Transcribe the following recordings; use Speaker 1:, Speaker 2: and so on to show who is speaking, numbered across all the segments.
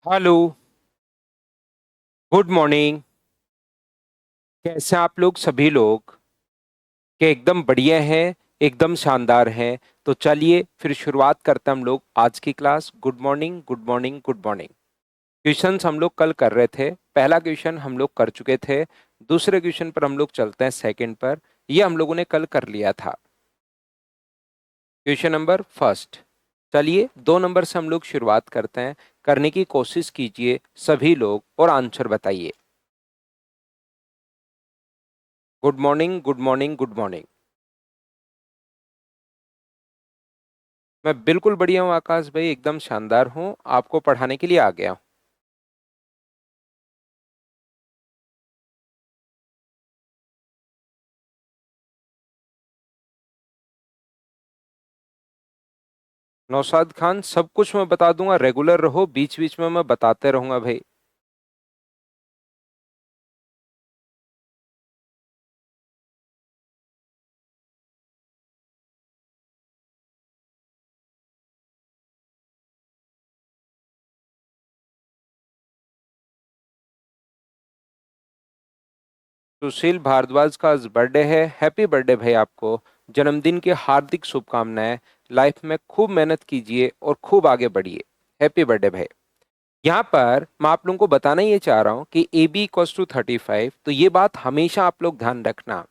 Speaker 1: Hello. Good morning. कैसे हैं आप लोग सभी लोग? के एकदम बढ़िया हैं, एकदम शानदार हैं। तो चलिए फिर शुरुआत करते हैं हम लोग आज की class. Good morning, good morning, good morning. Questions हम लोग कल कर रहे थे। पहला क्वेश्चन हम लोग कर चुके थे। दूसरे क्वेश्चन पर हम लोग चलते हैं सेकंड पर। ये हम लोगों ने कल कर लिया था। Question number first. चलिए 2 नंबर से हम लोग शुरुआत करते हैं। करने की कोशिश कीजिए सभी लोग और आंसर बताइए। Good morning, good morning, good morning. मैं बिल्कुल बढ़िया हूँ आकाश भाई, एकदम शानदार हूँ। आपको पढ़ाने के लिए आ गया हूँ। नौशाद खान, सब कुछ मैं बता दूंगा, रेगुलर रहो, बीच बीच में मैं बताते रहूंगा भाई। सुशील भारद्वाज का आज बर्थडे है। हैप्पी बर्थडे भाई आपको। जन्मदिन की हार्दिक शुभकामनाएं। लाइफ में खूब मेहनत कीजिए और खूब आगे बढ़िए। हैप्पी बर्थडे भाई। यहाँ पर मैं आप लोगों को बताना ये चाह रहा हूँ कि ए बी इक्वल्स टू 35। तो ये बात हमेशा आप लोग ध्यान रखना।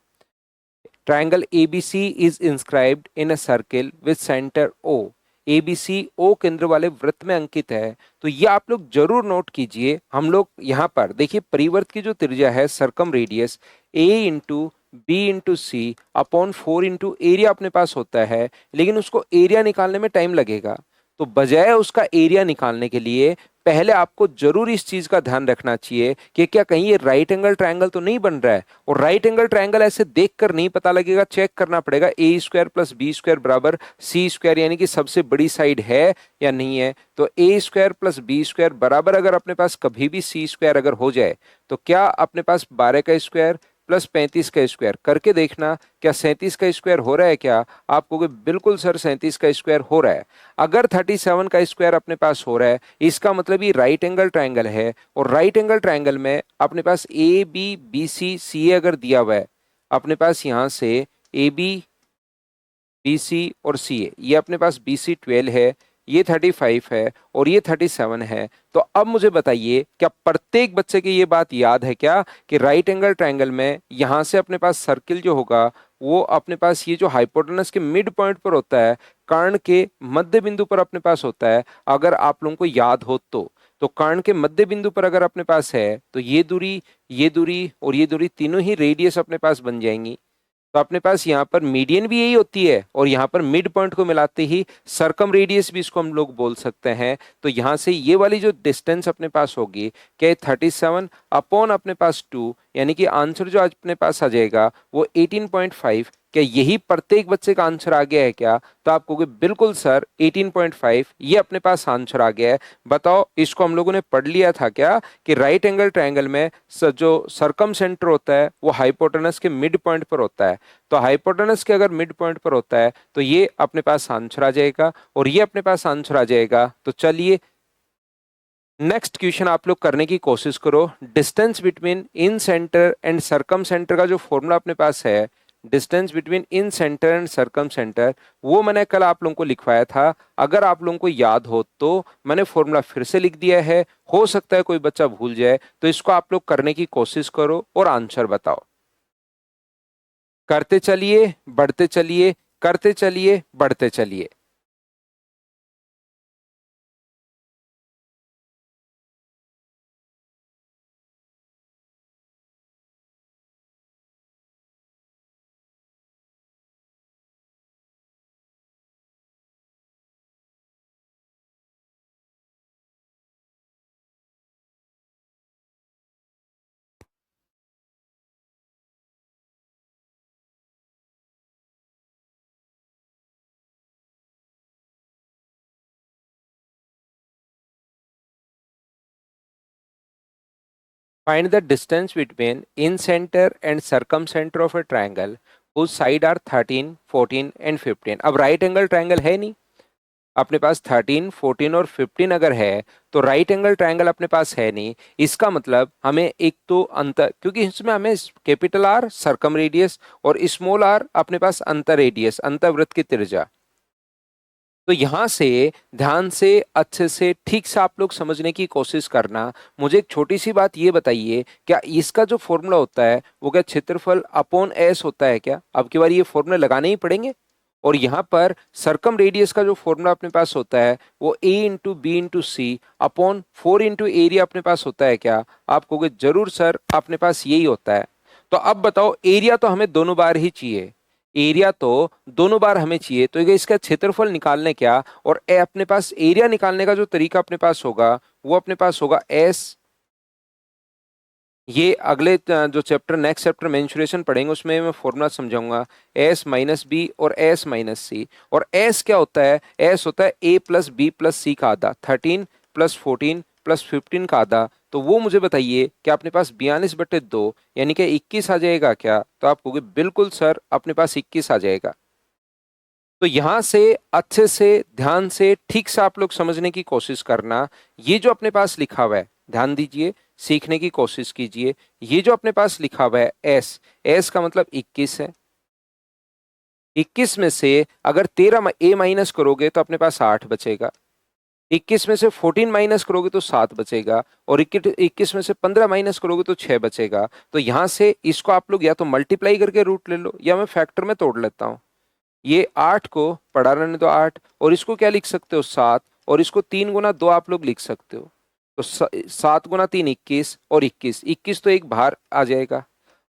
Speaker 1: Triangle ABC is inscribed in a circle with centre O. ABC O केंद्र वाले वृत्त में अंकित है। तो ये आप लोग जरूर नोट कीजिए। हम लोग यहाँ पर देखिए, परिवर्त की जो त्रिज्या है, सरकम रेडियस, ए into B into C upon 4 into area अपने पास होता है। लेकिन उसको एरिया निकालने में टाइम लगेगा। तो बजाय उसका एरिया निकालने के लिए पहले आपको जरूर इस चीज का ध्यान रखना चाहिए कि क्या कहीं ये राइट एंगल ट्रायंगल तो नहीं बन रहा है। और राइट एंगल ट्रायंगल ऐसे देखकर नहीं पता लगेगा, चेक करना पड़ेगा ए स्क्वायर प्लस बी स्क्वायर बराबर सी स्क्वायर, यानी कि सबसे बड़ी साइड है या नहीं है। तो ए स्क्वायर प्लस बी स्क्वायर बराबर अगर अपने पास कभी भी सी स्क्वायर अगर हो जाए, तो क्या अपने पास 12 का स्क्वायर प्लस 35 का स्क्वायर करके देखना, क्या 37 का स्क्वायर हो रहा है क्या? आप कहोगे बिल्कुल सर 37 का स्क्वायर हो रहा है। अगर 37 का स्क्वायर अपने पास हो रहा है, इसका मतलब ये राइट एंगल ट्रायंगल है। और राइट एंगल ट्रायंगल में अपने पास ए बी बी सी सी ए अगर दिया हुआ है, अपने पास यहां से ए बी बी सी और सी ए, ये अपने पास बी सी 12 है, ये 35 है और ये 37 है। तो अब मुझे बताइए, क्या प्रत्येक बच्चे की ये बात याद है क्या कि राइट एंगल ट्रायंगल में यहां से अपने पास सर्किल जो होगा, वो अपने पास ये जो हाइपोटेनस के मिड पॉइंट पर होता है, कर्ण के मध्य बिंदु पर अपने पास होता है। अगर आप लोगों को याद हो तो कर्ण के मध्य बिंदु पर अगर अपने पास है, तो ये दूरी और ये दूरी तीनों ही रेडियस अपने पास बन जाएंगी। तो अपने पास यहाँ पर मीडियन भी यही होती है और यहाँ पर मिड पॉइंट को मिलाते ही सरकम रेडियस भी इसको हम लोग बोल सकते हैं। तो यहाँ से ये वाली जो डिस्टेंस अपने पास होगी, क्या 37 अपॉन अपने पास 2, यानी कि आंसर जो अपने पास आ जाएगा वो 18.5। क्या यही प्रत्येक बच्चे का आंसर आ गया है क्या? तो आप कहोगे बिल्कुल सर 18.5 ये अपने पास आंसर आ गया है। बताओ, इसको हम लोगों ने पढ़ लिया था क्या कि राइट एंगल ट्रायंगल में जो सरकम सेंटर होता है वो हाइपोटेनस के मिड पॉइंट पर होता है। तो हाइपोटेनस के अगर मिड पॉइंट पर होता है, तो ये अपने पास आंसर आ जाएगा और ये अपने पास आंसर आ जाएगा। तो चलिए नेक्स्ट क्वेश्चन आप लोग करने की कोशिश करो। Distance between incentre and circumcentre का जो फॉर्मूला अपने पास है, distance between incentre and circumcentre, वो मैंने कल आप लोगों को लिखवाया था। अगर आप लोगों को याद हो तो मैंने फॉर्मूला फिर से लिख दिया है। हो सकता है कोई बच्चा भूल जाए, तो इसको आप लोग करने की कोशिश करो और आंसर बताओ। करते चलिए, बढ़ते चलिए, करते चलिए, बढ़ते चलिए। Find the distance between in-center and circumcenter of a triangle whose side are 13, 14 and 15। अब राइट एंगल ट्रायंगल है नहीं, अपने पास 13, 14 और 15 अगर है तो राइट एंगल ट्रायंगल अपने पास है नहीं। इसका मतलब हमें एक तो अंतर, क्योंकि इसमें हमें कैपिटल आर सरकम रेडियस और स्मॉल आर अपने पास अंतर रेडियस, अंतर्वृत्त की त्रिज्या। तो यहां से ध्यान से अच्छे से ठीक से आप लोग समझने की कोशिश करना। मुझे एक छोटी सी बात ये बताइए, क्या इसका जो फॉर्मूला होता है वो क्या क्षेत्रफल अपॉन एस होता है क्या? अब की बार ये फॉर्मूला लगाने ही पड़ेंगे। और यहाँ पर सरकम रेडियस का जो फॉर्मूला अपने पास होता है वो ए into B into C upon 4 into area अपने पास होता है क्या? आप कहोगे जरूर सर अपने पास यही होता है। तो अब बताओ, एरिया तो हमें दोनों बार ही चाहिए, एरिया तो दोनों बार हमें चाहिए, तो ये इसका क्षेत्रफल निकालने क्या और अपने पास एरिया निकालने का जो तरीका अपने पास होगा वो अपने पास होगा एस। ये अगले जो चैप्टर, नेक्स्ट चैप्टर मेंसुरेशन पढ़ेंगे उसमें मैं फॉर्मूला समझाऊंगा, एस माइनस बी और एस माइनस सी। और एस क्या होता है? एस होता है ए प्लस बी प्लस सी का आधा, 13 प्लस 14 प्लस 15 का आधा। तो वो मुझे बताइए कि अपने पास 42/2 यानी कि 21 आ जाएगा क्या? तो आप कहोगे बिल्कुल सर अपने पास 21 आ जाएगा। तो यहां से अच्छे से ध्यान से ठीक से आप लोग समझने की कोशिश करना। ये जो अपने पास लिखा हुआ है, ध्यान दीजिए, सीखने की कोशिश कीजिए। ये जो अपने पास लिखा हुआ है एस, एस का मतलब 21 है। 21 में से अगर 13 ए माइनस करोगे तो अपने पास 8 बचेगा। 21 में से 14 माइनस करोगे तो 7 बचेगा। और 21 में से 15 माइनस करोगे तो 6 बचेगा। तो यहां से इसको आप लोग या तो मल्टीप्लाई करके रूट ले लो या मैं फैक्टर में तोड़ लेता हूं। ये 8 को पढ़ा रहने दो 8, और इसको क्या लिख सकते हो 7, और इसको 3 गुना 2 आप लोग लिख सकते हो। तो 7 गुना 3 21, और 21 तो एक बाहर आ जाएगा।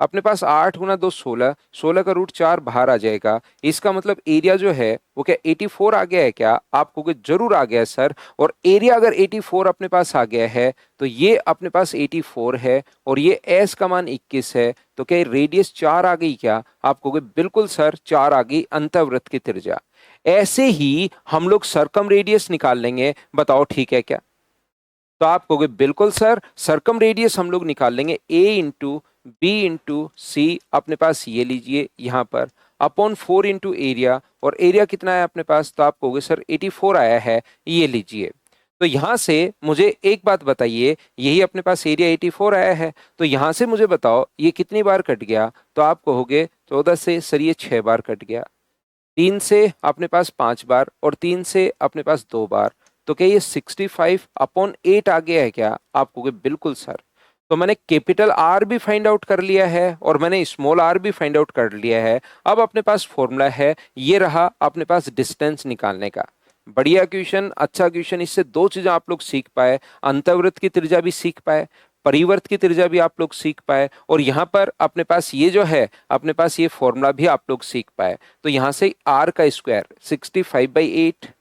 Speaker 1: अपने पास 8 गुना 2 16, 16 का रूट 4 बाहर आ जाएगा। इसका मतलब एरिया जो है वो क्या 84 आ गया है क्या? आप कहोगे जरूर आ गया है सर। और एरिया अगर 84 अपने पास आ गया है तो ये अपने पास 84 है, और ये एस का मान 21 है। तो क्या रेडियस 4 आ गई क्या? आप कहोगे बिल्कुल सर 4 आ गई, अंतर्वृत्त की त्रिज्या। ऐसे ही हम लोग सरकम रेडियस निकाल लेंगे, बताओ ठीक है क्या? तो आप कहोगे बिल्कुल सर, सरकम रेडियस हम लोग निकाल लेंगे ए इंटू बी इंटू सी, अपने पास ये लीजिए यहां पर अपॉन 4 इंटू एरिया। और एरिया कितना है अपने पास? तो आप कहोगे सर 84 आया है, ये लीजिए। तो यहां से मुझे एक बात बताइए, यही अपने पास एरिया 84 आया है, तो यहां से मुझे बताओ ये कितनी बार कट गया? तो आप कहोगे 14 से सर ये 6 बार कट गया, 3 से अपने पास 5 बार, और 3 से अपने पास 2 बार। तो क्या ये 65/8 आ गया है क्या? आप कहोगे बिल्कुल सर। तो मैंने कैपिटल आर भी फाइंड आउट कर लिया है और मैंने स्मॉल आर भी फाइंड आउट कर लिया है। अब अपने पास फॉर्मूला है, ये रहा अपने पास डिस्टेंस निकालने का। बढ़िया क्वेश्चन, अच्छा क्वेश्चन। इससे दो चीजें आप लोग सीख पाए, अंतर्वृत्त की त्रिज्या भी सीख पाए, परिवर्त की त्रिज्या भी आप लोग सीख पाए, और यहाँ पर अपने पास ये जो है अपने पास ये फॉर्मूला भी आप लोग सीख पाए। तो यहां से आर का स्क्वायर 65/8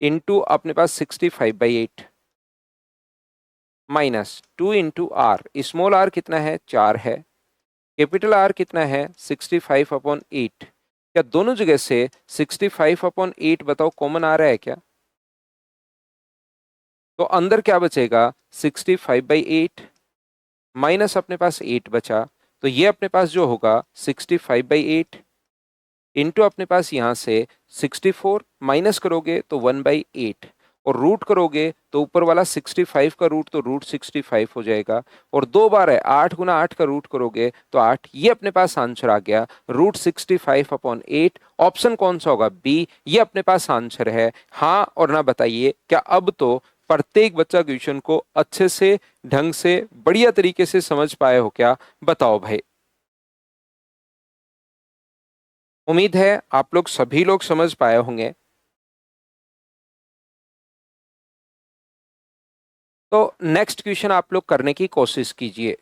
Speaker 1: इंटू अपने पास 65/8 minus 2 into R, small R कितना है 4 है, कैपिटल आर कितना है 65/8। क्या दोनों जगह से 65/8 बताओ कॉमन आ रहा है क्या? तो अंदर क्या बचेगा 65/8 माइनस अपने पास 8 बचा। तो ये अपने पास जो होगा 65/8 इंटू अपने पास यहाँ से 64 माइनस करोगे तो 1/8, और रूट करोगे तो ऊपर वाला 65 का रूट तो रूट 65 हो जाएगा। और दो बार है, 8 गुना 8 का रूट करोगे तो 8। ये अपने पास आंसर आ गया रूट 65/8। ऑप्शन कौन सा होगा? बी, ये अपने पास आंसर है। हाँ और ना बताइए, क्या अब तो प्रत्येक बच्चा क्वेश्चन को अच्छे से, ढंग से, बढ़िया तरीके से समझ पाए हो क्या? बताओ भाई। उम्मीद है आप लोग सभी लोग समझ पाए होंगे। तो नेक्स्ट क्वेश्चन आप लोग करने की कोशिश कीजिए।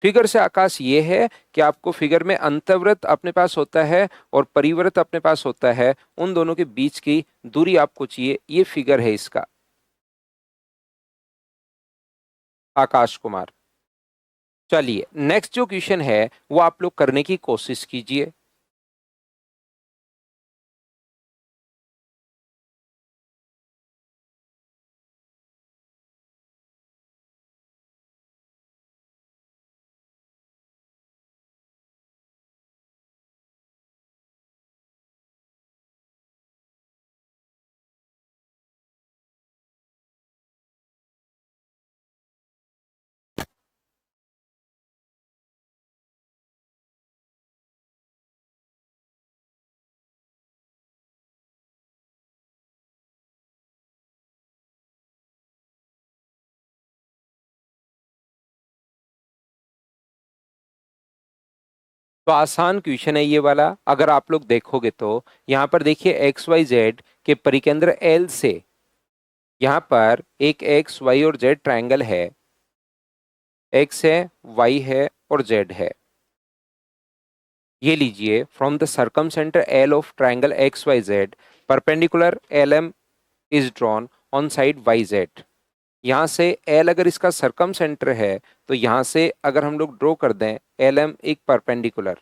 Speaker 1: फिगर से आकाश ये है कि आपको फिगर में अंतर्वृत्त अपने पास होता है और परिवृत्त अपने पास होता है, उन दोनों के बीच की दूरी आपको चाहिए, ये फिगर है इसका। आकाश कुमार, चलिए नेक्स्ट जो क्वेश्चन है वो आप लोग करने की कोशिश कीजिए। तो आसान क्वेश्चन है ये वाला। अगर आप लोग देखोगे तो यहाँ पर देखिए एक्स वाई जेड के परिकेंद्र एल से यहाँ पर एक एक्स वाई और जेड ट्रायंगल है। एक्स है, वाई है और जेड है। ये लीजिए, from the circumcentre L of triangle X Y Z perpendicular L M is drawn on side Y Z. यहाँ से एल अगर इसका सरकम सेंटर है तो यहाँ से अगर हम लोग ड्रॉ कर दें एल एम एक परपेंडिकुलर,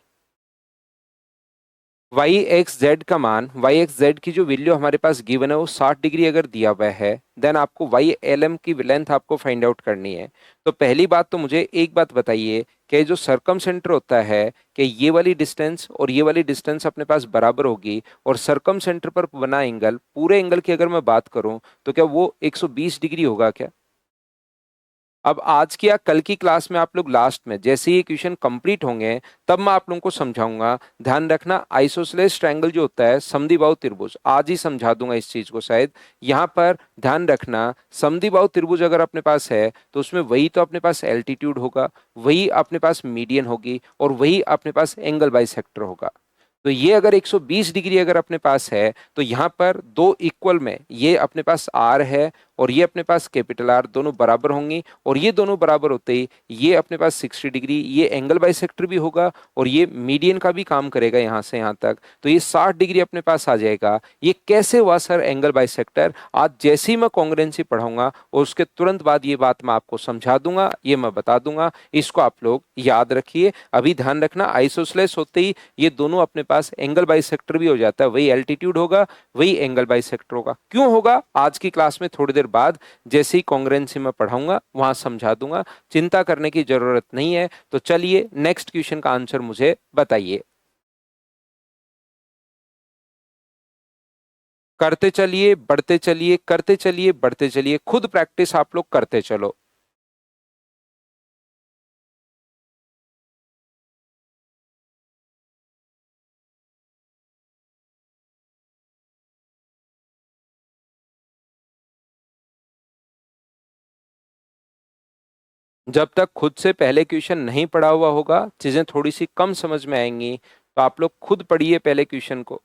Speaker 1: वाई एक्स जेड का मान, वाई एक्स जेड की जो वैल्यू हमारे पास गिवन है वो 60 डिग्री अगर दिया हुआ है, देन आपको वाई एल एम की लेंथ आपको फाइंड आउट करनी है। तो पहली बात तो मुझे एक बात बताइए कि जो सरकम सेंटर होता है कि ये वाली डिस्टेंस और ये वाली डिस्टेंस अपने पास बराबर होगी, और सरकम सेंटर पर बना एंगल, पूरे एंगल की अगर मैं बात करूं तो क्या वो 120 डिग्री होगा क्या? अब आज की या कल की क्लास में आप लोग लास्ट में जैसे ही क्वेश्चन कंप्लीट होंगे तब मैं आप लोगों को समझाऊंगा। ध्यान रखना, आइसोसेलेस ट्रायंगल जो होता है, समद्विबाहु त्रिभुज, आज ही समझा दूंगा इस चीज को शायद। यहाँ पर ध्यान रखना, समद्विबाहु त्रिभुज अगर अपने पास है तो उसमें वही तो अपने पास एल्टीट्यूड होगा, वही अपने पास मीडियन होगी और वही अपने पास एंगल बाइसेक्टर होगा। तो ये अगर 120 डिग्री अगर अपने पास है तो यहाँ पर दो इक्वल में ये अपने पास आर है और ये अपने पास कैपिटल आर, दोनों बराबर होंगी, और ये दोनों बराबर होते ही ये अपने पास 60 डिग्री, ये एंगल बाइसेक्टर भी होगा और ये मीडियन का भी काम करेगा यहाँ से यहाँ तक, तो ये 60 डिग्री अपने पास आ जाएगा। ये कैसे हुआ सर एंगल बाइसेक्टर? आज जैसे ही मैं कॉन्ग्रुएंसी पढ़ाऊंगा और उसके तुरंत बाद ये बात मैं आपको समझा दूंगा, ये मैं बता दूंगा, इसको आप लोग याद रखिए। अभी ध्यान रखना, आइसोसेलेस होते ही ये दोनों अपने पास एंगल बाइसेक्टर भी हो जाता है, वही एल्टीट्यूड होगा वही एंगल बाइसेक्टर होगा। क्यों होगा आज की क्लास में थोड़ी देर बाद जैसे ही कॉन्ग्रुएंसी में पढ़ाऊंगा वहां समझा दूंगा, चिंता करने की जरूरत नहीं है। तो चलिए नेक्स्ट क्वेश्चन का आंसर मुझे बताइए। करते चलिए, बढ़ते चलिए, करते चलिए, बढ़ते चलिए, खुद प्रैक्टिस आप लोग करते चलो। जब तक खुद से पहले क्वेश्चन नहीं पढ़ा हुआ होगा चीजें थोड़ी सी कम समझ में आएंगी, तो आप लोग खुद पढ़िए पहले क्वेश्चन को।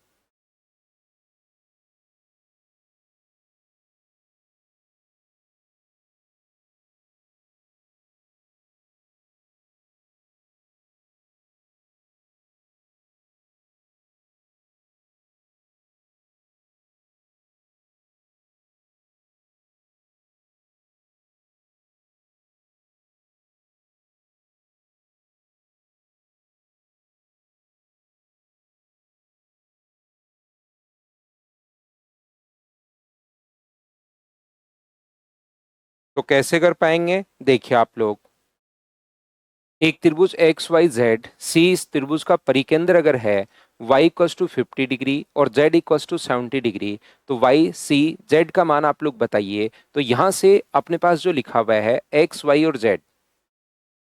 Speaker 1: तो कैसे कर पाएंगे, देखिए आप लोग, एक त्रिभुज एक्स वाई जेड सी, इस त्रिभुज का परिकेंद्र अगर है y इक्वस टू 50 डिग्री और z इक्वस टू 70 डिग्री, तो y c z का मान आप लोग बताइए। तो यहां से अपने पास जो लिखा हुआ है x y और z,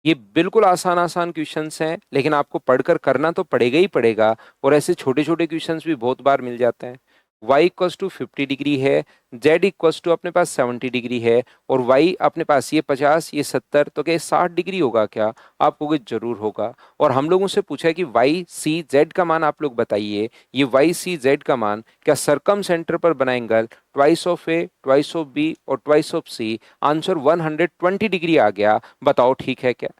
Speaker 1: ये बिल्कुल आसान आसान क्वेश्चंस हैं, लेकिन आपको पढ़कर करना तो पड़ेगा ही पड़ेगा, और ऐसे छोटे छोटे क्वेश्चंस भी बहुत बार मिल जाते हैं। y इक्वस टू 50 डिग्री है, z इक्वस टू अपने पास 70 डिग्री है, और y अपने पास ये 50 ये 70, तो क्या ये 60 डिग्री होगा क्या? आप कहोगे जरूर होगा। और हम लोगों से पूछा है कि y c z का मान आप लोग बताइए। ये y c z का मान क्या सरकम सेंटर पर बना angle twice of A, twice of B और twice of C, answer 120 degree आ गया। बताओ ठीक है क्या?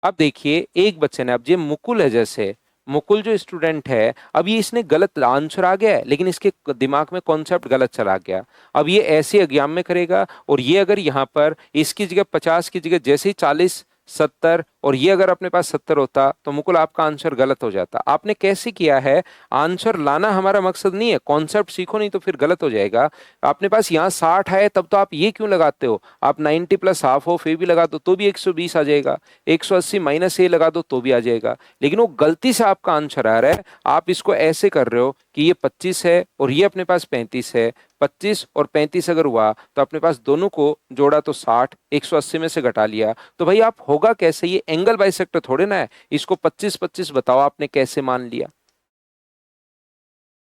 Speaker 1: अब देखिए, एक बच्चे ने, अब ये मुकुल है, जैसे मुकुल जो स्टूडेंट है, अब ये इसने गलत आंसर आ गया है, लेकिन इसके दिमाग में कॉन्सेप्ट गलत चला गया। अब ये ऐसे एग्जाम में करेगा, और ये अगर यहाँ पर इसकी जगह 50 की जगह जैसे ही 40 70 और ये अगर अपने पास 70 होता तो मुकुल आपका आंसर गलत हो जाता। आपने कैसे किया है, आंसर लाना हमारा मकसद नहीं है, कॉन्सेप्ट सीखो, नहीं तो फिर गलत हो जाएगा। अपने पास यहाँ 60 है, तब तो आप ये क्यों लगाते हो? आप 90 प्लस हाफ ऑफ ए भी लगा दो तो भी 120 आ जाएगा, 180 माइनस ए लगा दो तो भी आ जाएगा। लेकिन वो गलती से आपका आंसर आ रहा है, आप इसको ऐसे कर रहे हो कि ये 25 है और ये अपने पास 35 है, 25 और 35 अगर हुआ तो अपने पास दोनों को जोड़ा तो 60, 180 में से घटा लिया, तो भाई आप होगा कैसे? ये एंगल बाइसेक्टर थोड़े ना है। इसको 25 25 बताओ आपने कैसे मान लिया?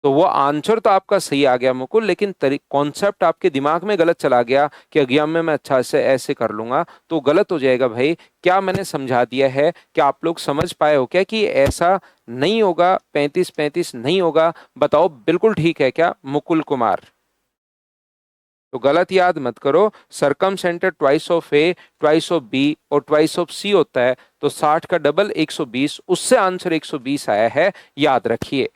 Speaker 1: तो वो आंसर तो आपका सही आ गया मुकुल, लेकिन कॉन्सेप्ट आपके दिमाग में गलत चला गया कि एग्जाम में मैं अच्छा से ऐसे कर लूंगा, तो गलत हो जाएगा भाई। क्या मैंने समझा दिया है? क्या आप लोग समझ पाए हो क्या कि ऐसा नहीं होगा, 35-35 नहीं होगा? बताओ बिल्कुल ठीक है क्या मुकुल कुमार? तो गलत याद मत करो। Circumcentre twice of A, twice of B और ट्वाइस ऑफ सी होता है। तो 60 का डबल 120, उससे आंसर 120 आया है, याद रखिए।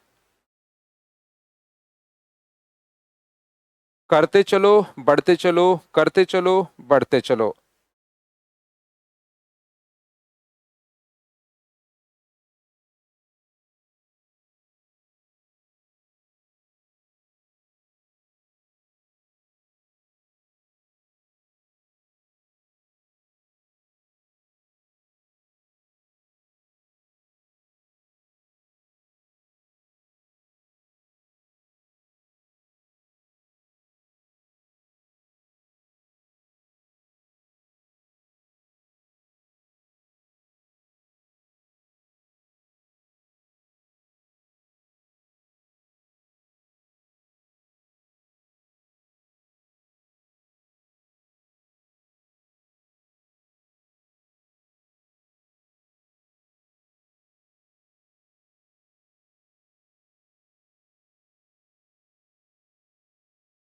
Speaker 1: करते चलो, बढ़ते चलो, करते चलो, बढ़ते चलो।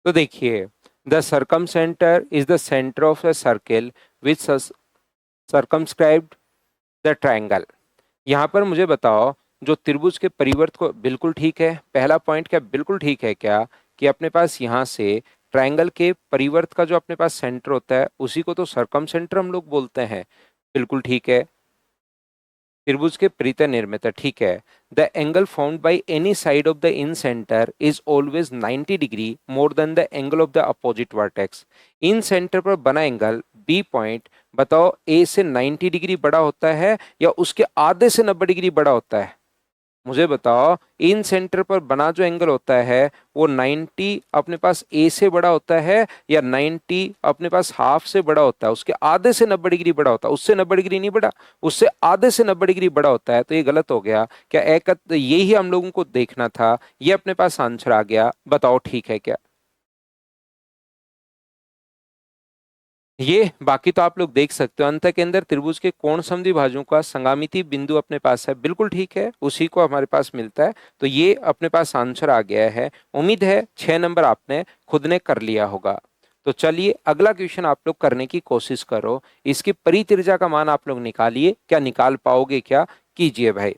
Speaker 1: तो देखिए, the circumcentre is the centre of a circle which circumscribed the triangle. यहाँ पर मुझे बताओ, जो त्रिभुज के परिवर्त को बिल्कुल ठीक है, पहला पॉइंट क्या बिल्कुल ठीक है क्या कि अपने पास यहाँ से ट्रायंगल के परिवर्त का जो अपने पास सेंटर होता है उसी को तो सरकम सेंटर हम लोग बोलते हैं। बिल्कुल ठीक है। त्रिभुज के परितः निर्मित, ठीक है। The angle found by any side of the in centre is always 90 degree more than the angle of the opposite vertex. In centre पर बना एंगल बी पॉइंट, बताओ ए से 90 डिग्री बड़ा होता है या उसके आधे से 90 डिग्री बड़ा होता है? मुझे बताओ, इन सेंटर पर बना जो एंगल होता है वो 90 अपने पास ए से बड़ा होता है या 90 अपने पास हाफ से बड़ा होता है, उसके आधे से 90 डिग्री बड़ा होता है? उससे 90 डिग्री नहीं बड़ा, उससे आधे से 90 डिग्री बड़ा होता है। तो ये गलत हो गया क्या? एक यही हम लोगों को देखना था, ये अपने पास आंसर आ गया। बताओ ठीक है क्या? ये बाकी तो आप लोग देख सकते हो, अंत के अंदर त्रिभुज के कोण समद्विभाजों का संगामिति बिंदु अपने पास है, बिल्कुल ठीक है, उसी को हमारे पास मिलता है। तो ये अपने पास आंसर आ गया है। उम्मीद है 6 नंबर आपने खुद ने कर लिया होगा। तो चलिए अगला क्वेश्चन आप लोग करने की कोशिश करो। इसकी परित्रिज्या का मान आप लोग निकालिए, क्या निकाल पाओगे क्या? कीजिए भाई।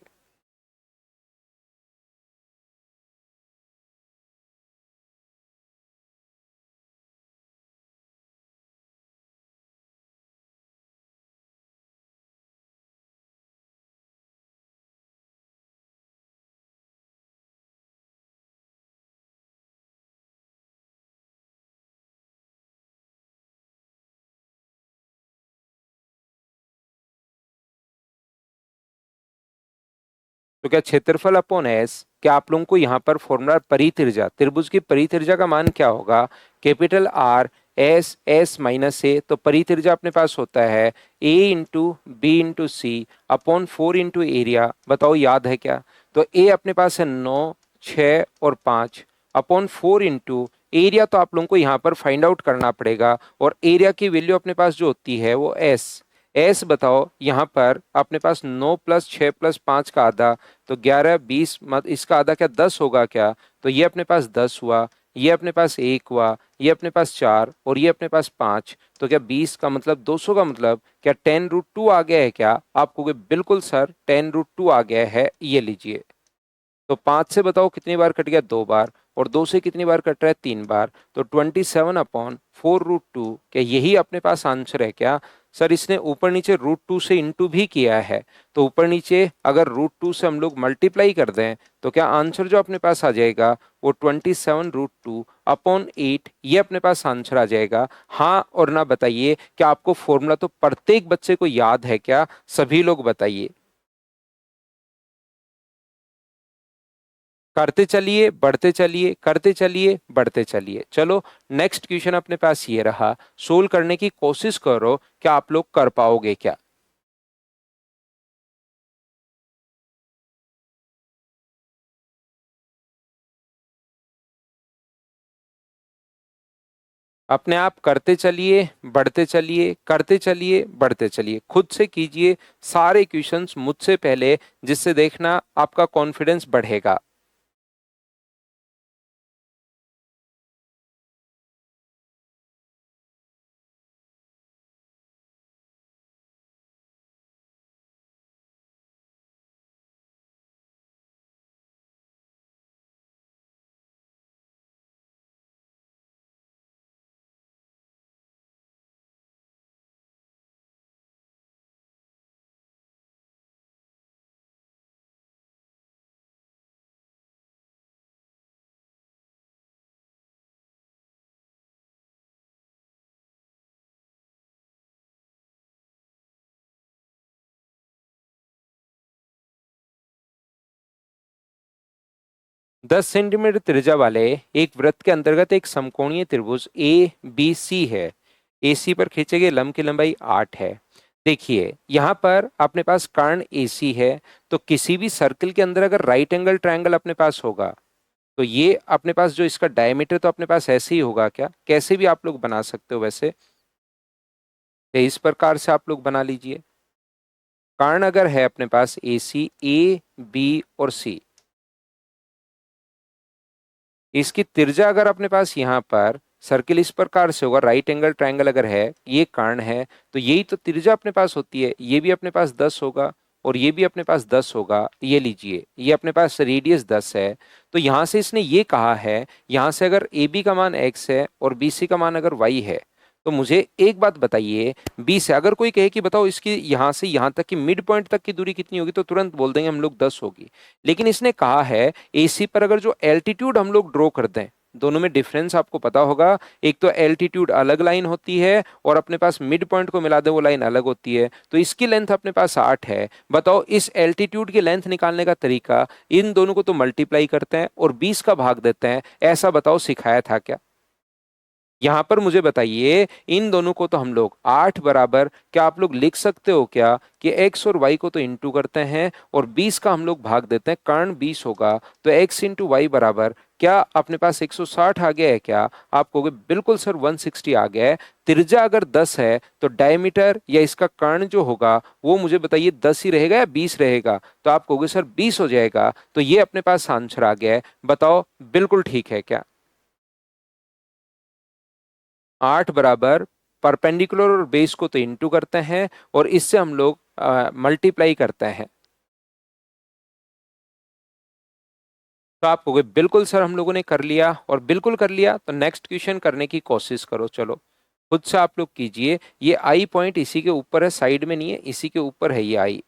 Speaker 1: तो क्या क्षेत्रफल अपॉन एस, क्या आप लोगों को यहाँ पर फॉर्मूला परित्रिज्या, त्रिभुज की परित्रिज्या का मान क्या होगा? Capital R S S minus A, तो परित्रिज्या अपने पास होता है A into B into C upon 4 into area. बताओ याद है क्या? तो ए अपने पास है 9, 6 और 5 अपॉन 4 इंटू एरिया, तो आप लोगों को यहाँ पर फाइंड आउट करना पड़ेगा। और एरिया की वैल्यू अपने पास जो होती है वो एस। एस बताओ यहाँ पर अपने पास 9 प्लस 6 प्लस 5 का आधा, तो 11 20 मत इसका आधा क्या 10 होगा क्या? तो ये अपने पास 10 हुआ, ये अपने पास 1 हुआ, ये अपने पास 4 और ये अपने पास 5। तो क्या 20 का मतलब 200 का मतलब क्या 10√2 आ गया है क्या? आपको बिल्कुल सर 10√2 आ गया है, ये लीजिए। तो 5 से बताओ कितनी बार कट गया? 2 बार। और 2 से कितनी बार कट रहा है? 3 बार। तो 27/4√2, क्या यही अपने पास आंसर है क्या? सर इसने ऊपर नीचे √2 से इंटू भी किया है, तो ऊपर नीचे अगर √2 से हम लोग मल्टीप्लाई कर दें तो क्या आंसर जो अपने पास आ जाएगा वो 27√2/8, ये अपने पास आंसर आ जाएगा। हाँ और ना बताइए, क्या आपको फॉर्मूला तो प्रत्येक बच्चे को याद है क्या? सभी लोग बताइए। करते चलिए, बढ़ते चलिए, करते चलिए, बढ़ते चलिए। चलो नेक्स्ट क्वेश्चन अपने पास ये रहा, सोल्व करने की कोशिश करो, क्या आप लोग कर पाओगे क्या? अपने आप करते चलिए, बढ़ते चलिए, करते चलिए, बढ़ते चलिए, खुद से कीजिए सारे क्वेश्चंस मुझसे पहले, जिससे देखना आपका कॉन्फिडेंस बढ़ेगा। 10 सेंटीमीटर त्रिज्या वाले एक वृत्त के अंतर्गत एक समकोणीय त्रिभुज ए बी सी है। AC पर खींचे गए लंब की लंबाई 8 है। देखिए यहाँ पर अपने पास कर्ण AC है, तो किसी भी सर्कल के अंदर अगर राइट एंगल ट्रायंगल अपने पास होगा, तो ये अपने पास जो इसका डायमीटर तो अपने पास ऐसे ही होगा क्या, कैसे भी आप लोग बना सकते हो वैसे, तो इस प्रकार से आप लोग बना लीजिए। कर्ण अगर है अपने पास AC, A B और C, इसकी त्रिज्या अगर अपने पास यहाँ पर सर्किल इस प्रकार से होगा, राइट एंगल ट्रायंगल अगर है, ये कर्ण है, तो यही तो त्रिज्या अपने पास होती है। ये भी अपने पास 10 होगा और ये भी अपने पास 10 होगा। ये लीजिए, ये अपने पास रेडियस 10 है। तो यहां से इसने ये कहा है, यहां से अगर AB का मान x है और BC का मान अगर y है, तो मुझे एक बात बताइए, बी से अगर कोई कहे कि बताओ इसकी यहां से यहां तक की मिड पॉइंट तक की दूरी कितनी होगी, तो तुरंत बोल देंगे हम लोग 10 होगी। लेकिन इसने कहा है AC पर अगर जो एल्टीट्यूड हम लोग ड्रॉ करते हैं, दोनों में डिफरेंस आपको पता होगा, एक तो एल्टीट्यूड अलग लाइन होती है और अपने पास मिड पॉइंट को मिला दे वो लाइन अलग होती है। तो इसकी लेंथ अपने पास 8 है। बताओ इस एल्टीट्यूड की लेंथ निकालने का तरीका, इन दोनों को तो मल्टीप्लाई करते हैं और 20 का भाग देते हैं, ऐसा बताओ सिखाया था क्या? यहां पर मुझे बताइए, इन दोनों को तो हम लोग 8 बराबर, क्या आप लोग लिख सकते हो क्या कि x और y को तो इंटू करते हैं और 20 का हम लोग भाग देते हैं, कर्ण 20 होगा, तो x इंटू वाई बराबर क्या अपने पास 160 आ गया है क्या? आप कहोगे बिल्कुल सर 160 आ गया है। त्रिज्या अगर 10 है तो डायमीटर या इसका कर्ण जो होगा वो मुझे बताइए 10 ही रहेगा या 20 रहेगा? तो आप कहोगे सर 20 हो जाएगा। तो ये अपने पास आंसर आ गया है। बताओ बिल्कुल ठीक है क्या? 8 बराबर परपेंडिकुलर और बेस को तो इंटू करते हैं और इससे हम लोग मल्टीप्लाई करते हैं। तो आप कहोगे बिल्कुल सर हम लोगों ने कर लिया, और बिल्कुल कर लिया तो नेक्स्ट क्वेश्चन करने की कोशिश करो। चलो खुद से आप लोग कीजिए। ये आई पॉइंट इसी के ऊपर है, साइड में नहीं है, इसी के ऊपर है ये आई।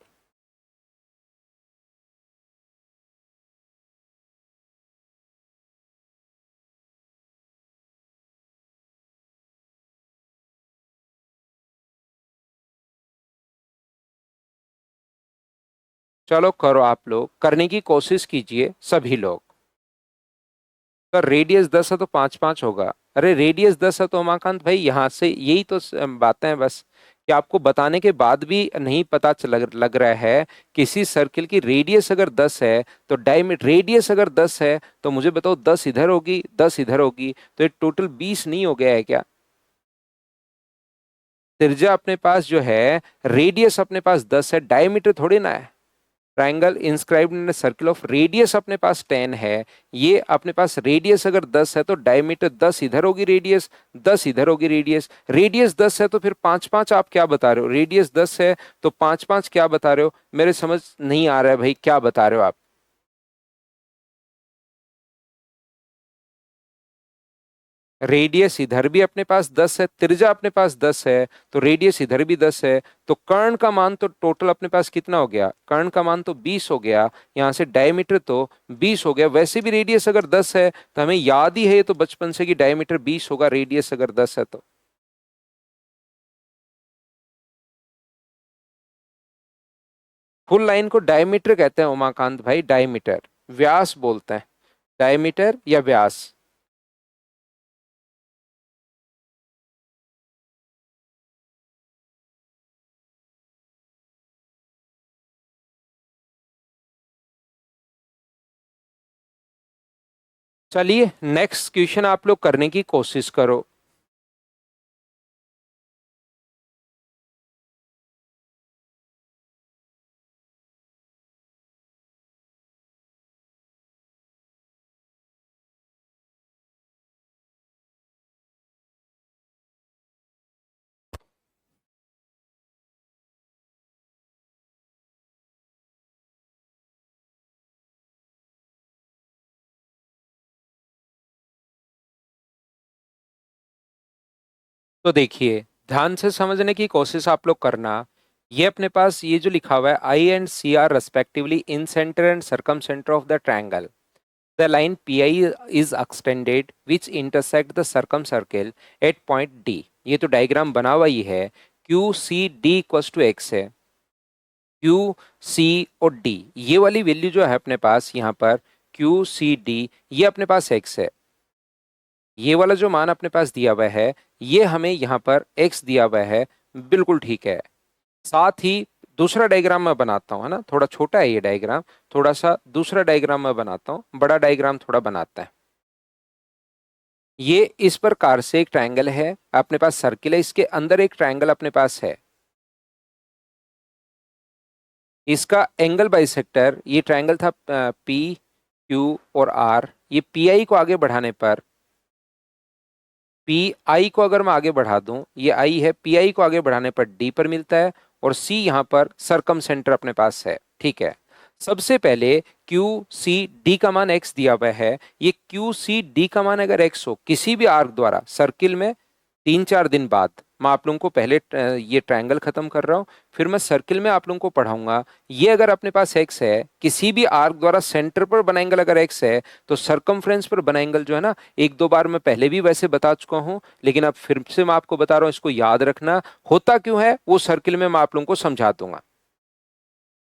Speaker 1: चलो करो, आप लोग करने की कोशिश कीजिए सभी लोग। अगर रेडियस 10 है तो 5 5 होगा। अरे रेडियस 10 है तो उमाकांत भाई यहाँ से यही तो बातें हैं बस, कि आपको बताने के बाद भी नहीं पता लग रहा है। किसी सर्किल की रेडियस अगर 10 है तो डायमीटर, रेडियस अगर 10 है तो मुझे बताओ 10 इधर होगी 10 इधर होगी, तो ये टोटल 20 नहीं हो गया है क्या? त्रिज्या अपने पास जो है, रेडियस अपने पास 10 है, डायमीटर थोड़ी ना है। Triangle inscribed in circle of radius अपने पास 10 है। ये अपने पास रेडियस अगर 10 है तो डायमीटर 10 इधर होगी, रेडियस 10 इधर होगी। रेडियस रेडियस 10 है तो फिर 5 5 आप क्या बता रहे हो? रेडियस 10 है तो 5 5 क्या बता रहे हो? मेरे समझ नहीं आ रहा है भाई, क्या बता रहे हो आप? रेडियस इधर भी अपने पास 10 है, त्रिज्या अपने पास 10 है, तो रेडियस इधर भी 10 है। तो कर्ण का मान तो टोटल अपने पास कितना हो गया? कर्ण का मान तो 20 हो गया। यहां से डायमीटर तो 20 हो गया। वैसे भी रेडियस अगर 10 है तो हमें याद ही है ये तो बचपन से कि डायमीटर 20 होगा, रेडियस अगर 10 है तो। फुल लाइन को डायमीटर कहते हैं उमाकांत भाई, डायमीटर। व्यास बोलते हैं, डायमीटर या व्यास। चलिए नेक्स्ट क्वेश्चन आप लोग करने की कोशिश करो। तो देखिए, ध्यान से समझने की कोशिश आप लोग करना। ये अपने पास ये जो लिखा हुआ है, I and C are respectively incentre and circumcentre of the triangle, the line P I is extended which intersect the circumcircle at point D. ये तो डायग्राम बना हुआ ही है। Q C D equals to X है। Q C और D, ये वाली वैल्यू जो है अपने पास यहाँ पर, क्यू सी डी, ये अपने पास एक्स है। ये वाला जो मान अपने पास दिया हुआ है, ये हमें यहाँ पर एक्स दिया हुआ है। बिल्कुल ठीक है। साथ ही दूसरा डायग्राम मैं बनाता हूँ, है ना, थोड़ा छोटा है ये डायग्राम, थोड़ा सा दूसरा डायग्राम मैं बनाता हूँ, बड़ा डायग्राम थोड़ा बनाता है। ये इस प्रकार से एक ट्रायंगल है अपने पास, सर्किल है, इसके अंदर एक ट्रायंगल अपने पास है। इसका एंगल बाइसेक्टर, ये ट्रायंगल था पी क्यू और आर। ये पी आई को आगे बढ़ाने पर, पी आई को अगर मैं आगे बढ़ा दूं, ये आई है, पी आई को आगे बढ़ाने पर डी पर मिलता है, और सी यहां पर सरकम सेंटर अपने पास है। ठीक है। सबसे पहले क्यू सी डी का मान एक्स दिया हुआ है। ये क्यू सी डी का मान अगर एक्स हो किसी भी आर्क द्वारा सर्किल में, 3-4 दिन बाद मैं आप लोगों को पहले ये ट्रायंगल खत्म कर रहा हूँ, फिर मैं सर्किल में आप लोगों को पढ़ाऊंगा। ये अगर अपने पास एक्स है, किसी भी आर्क द्वारा सेंटर पर बना एंगल अगर एक्स है, तो सरकमफ्रेंस पर बना एंगल जो है ना, 1-2 बार मैं पहले भी वैसे बता चुका हूं, लेकिन अब फिर से मैं आपको बता रहा हूं, इसको याद रखना। होता क्यों है वो सर्किल में मैं आप लोगों को समझा दूंगा।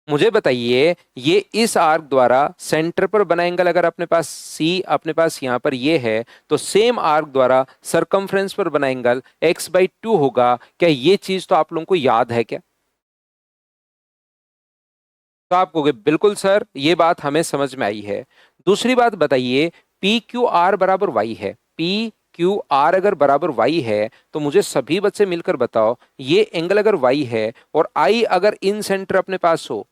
Speaker 1: मुझे बताइए, ये इस आर्क द्वारा सेंटर पर बना एंगल अगर अपने पास सी अपने पास यहां पर ये है, तो सेम आर्क द्वारा सरकमफ्रेंस पर बना एंगल x/2 होगा। क्या ये चीज तो आप लोगों को याद है क्या? तो आप कहोगे बिल्कुल सर, ये बात हमें समझ में आई है। दूसरी बात बताइए, पी क्यू आर बराबर वाई है। पी क्यू आर अगर बराबर वाई है, तो मुझे सभी बच्चे मिलकर बताओ, ये एंगल अगर वाई है और आई अगर इन सेंटर अपने पास हो,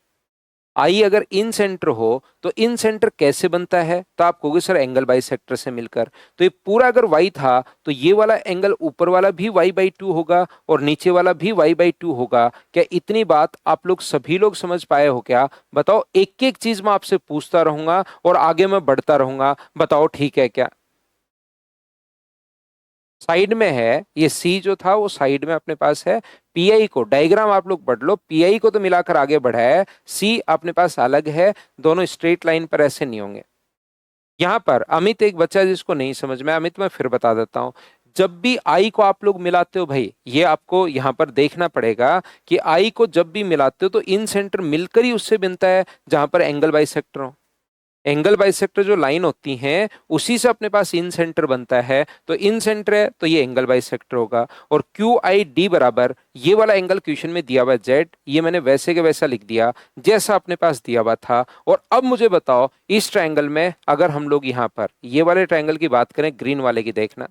Speaker 1: आई अगर इन सेंटर हो, तो इन सेंटर कैसे बनता है? तो आप कहोगे सर एंगल बाई सेक्टर से मिलकर। तो ये पूरा अगर वाई था, तो ये वाला एंगल ऊपर वाला भी y/2 होगा और नीचे वाला भी y/2 होगा। क्या इतनी बात आप लोग सभी लोग समझ पाए हो क्या? बताओ, एक एक चीज मैं आपसे पूछता रहूंगा और आगे मैं बढ़ता रहूंगा, बताओ ठीक है क्या? साइड में है, ये सी जो था वो साइड में अपने पास है। पीआई को डायग्राम आप लोग पढ़ लो, पीआई को तो मिलाकर आगे बढ़ा है, सी अपने पास अलग है। दोनों स्ट्रेट लाइन पर ऐसे नहीं होंगे। यहां पर अमित एक बच्चा जिसको नहीं समझ में, अमित मैं फिर बता देता हूं। जब भी आई को आप लोग मिलाते हो भाई, ये आपको यहां पर देखना पड़ेगा कि आई को जब भी मिलाते हो तो इन सेंटर मिलकर ही उससे बनता है जहां पर एंगल बाइसेक्टर हो। एंगल बाइसेक्टर जो लाइन होती हैं, उसी से अपने पास इन सेंटर बनता है। तो इन सेंटर है तो ये एंगल बाइसेक्टर होगा। और क्यू आई डी बराबर, ये वाला एंगल क्वेश्चन में दिया हुआ है जेड, ये मैंने वैसे के वैसा लिख दिया जैसा अपने पास दिया हुआ था। और अब मुझे बताओ, इस ट्रायंगल में अगर हम लोग यहाँ पर ये वाले ट्रायंगल की बात करें, ग्रीन वाले की देखना,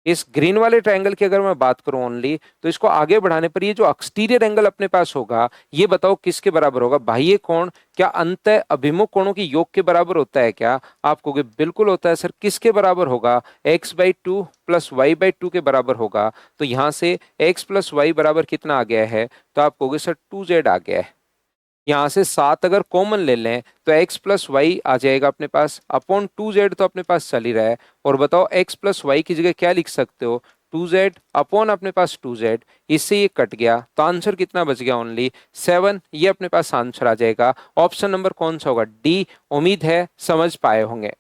Speaker 1: इस ग्रीन वाले ट्रायंगल की अगर मैं बात करूं ओनली, तो इसको आगे बढ़ाने पर ये जो एक्सटीरियर एंगल अपने पास होगा, ये बताओ किसके बराबर होगा? बाह्य कोण क्या अंत अभिमुख कोणों की योग के बराबर होता है क्या? आप कहोगे बिल्कुल होता है सर। किसके बराबर होगा? x/2 प्लस y/2 के बराबर होगा। तो यहां से x प्लस वाई बराबर कितना आ गया है? तो आप कहोगे सर 2z आ गया है। यहाँ से 7 अगर कॉमन ले लें, तो x प्लस वाई आ जाएगा अपने पास, अपॉन 2z तो अपने पास चल ही रहा है। और बताओ x प्लस वाई की जगह क्या लिख सकते हो? 2z अपॉन अपने पास 2z, इससे ये कट गया तो आंसर कितना बच गया? ओनली 7। ये अपने पास आंसर आ जाएगा। ऑप्शन नंबर कौन सा होगा? डी। उम्मीद है समझ पाए होंगे।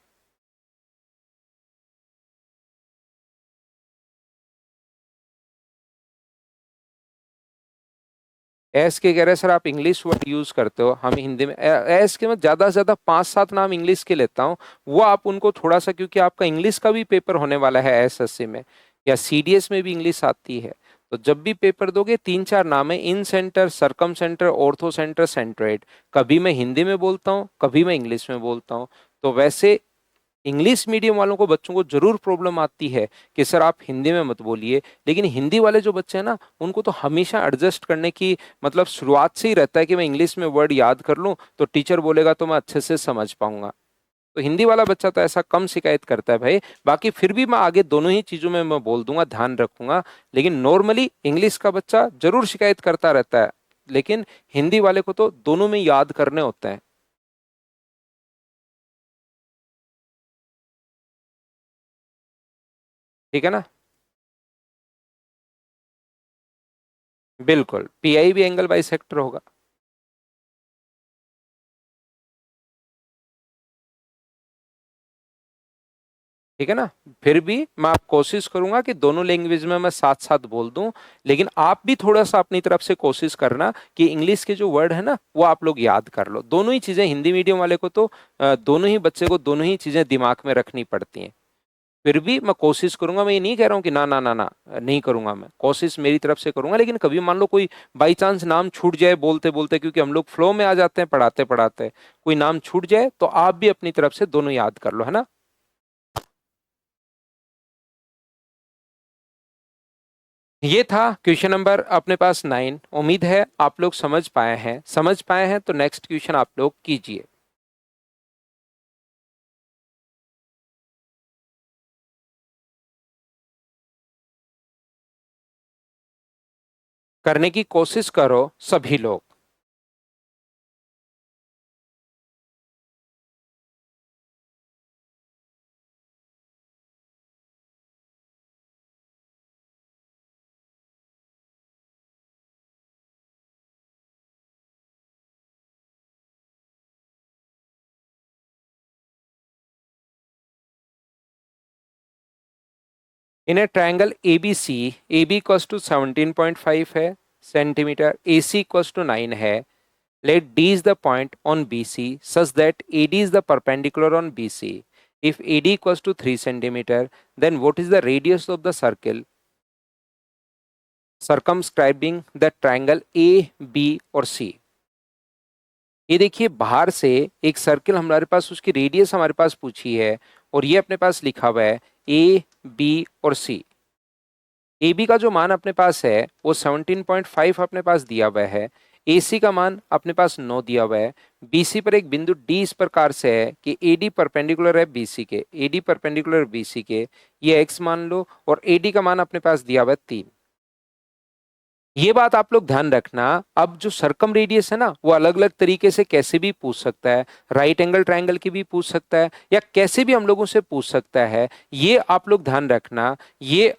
Speaker 1: एस के कह रहे हैं सर आप इंग्लिश वर्ड यूज करते हो, हम हिंदी में एस के मैं ज्यादा से ज्यादा 5-7 नाम इंग्लिश के लेता हूँ। वो आप उनको थोड़ा सा, क्योंकि आपका इंग्लिश का भी पेपर होने वाला है एसएससी में, या सीडीएस में भी इंग्लिश आती है। तो जब भी पेपर दोगे, 3-4 नाम है, incentre, circumcentre, orthocentre, centroid. कभी मैं हिंदी में बोलता हूँ, कभी मैं इंग्लिश में बोलता हूँ। तो वैसे इंग्लिश मीडियम वालों को, बच्चों को जरूर प्रॉब्लम आती है कि सर आप हिंदी में मत बोलिए, लेकिन हिंदी वाले जो बच्चे हैं ना, उनको तो हमेशा एडजस्ट करने की, मतलब शुरुआत से ही रहता है कि मैं इंग्लिश में वर्ड याद कर लूं तो टीचर बोलेगा तो मैं अच्छे से समझ पाऊंगा। तो हिंदी वाला बच्चा तो ऐसा कम शिकायत करता है भाई। बाकी फिर भी मैं आगे दोनों ही चीजों में मैं बोल दूंगा, ध्यान रखूंगा। लेकिन नॉर्मली इंग्लिश का बच्चा जरूर शिकायत करता रहता है, लेकिन हिंदी वाले को तो दोनों में याद करने होते हैं। ठीक है ना। बिल्कुल, पीआई भी एंगल बाइसेक्टर होगा। ठीक है ना। फिर भी मैं आप कोशिश करूंगा कि दोनों लैंग्वेज में मैं साथ साथ बोल दूं, लेकिन आप भी थोड़ा सा अपनी तरफ से कोशिश करना कि इंग्लिश के जो वर्ड है ना वो आप लोग याद कर लो। दोनों ही चीजें, हिंदी मीडियम वाले को तो दोनों ही बच्चे को दोनों ही चीजें दिमाग में रखनी पड़ती हैं। फिर भी मैं कोशिश करूंगा, मैं ये नहीं कह रहा हूँ कि ना ना ना ना नहीं करूंगा, मैं कोशिश मेरी तरफ से करूंगा, लेकिन कभी मान लो कोई बाई चांस नाम छूट जाए बोलते बोलते, क्योंकि हम लोग फ्लो में आ जाते हैं पढ़ाते पढ़ाते, कोई नाम छूट जाए तो आप भी अपनी तरफ से दोनों याद कर लो, है ना। ये था क्वेश्चन नंबर अपने पास 9। उम्मीद है आप लोग समझ पाए हैं, समझ पाए हैं तो नेक्स्ट क्वेश्चन आप लोग कीजिए। करने की कोशिश करो सभी लोग। In a triangle ABC, AB equals to 17.5 है सेंटीमीटर, AC इक्वल्स टू 9 है। Let D is the point on BC such that AD is the perpendicular on BC. If AD equals to 3 centimeter, then what is the radius of the circle circumscribing the triangle A, B और C? ये देखिए, बाहर से एक circle हमारे पास, उसकी radius हमारे पास पूछी है, और ये अपने पास लिखा हुआ है ए, बी और सी। ए बी का जो मान अपने पास है वो 17.5 अपने पास दिया हुआ है। ए सी का मान अपने पास 9 दिया हुआ है। बी सी पर एक बिंदु डी इस प्रकार से है कि ए डी परपेंडिकुलर है बी सी के, A D perpendicular B C के, ये एक्स मान लो, और ए डी का मान अपने पास दिया हुआ है 3। ये बात आप लोग ध्यान रखना। अब जो सरकम रेडियस है ना वो अलग अलग तरीके से कैसे भी पूछ सकता है, राइट एंगल ट्रायंगल की भी पूछ सकता है, या कैसे भी हम लोगों से पूछ सकता है, ये आप लोग ध्यान रखना। ये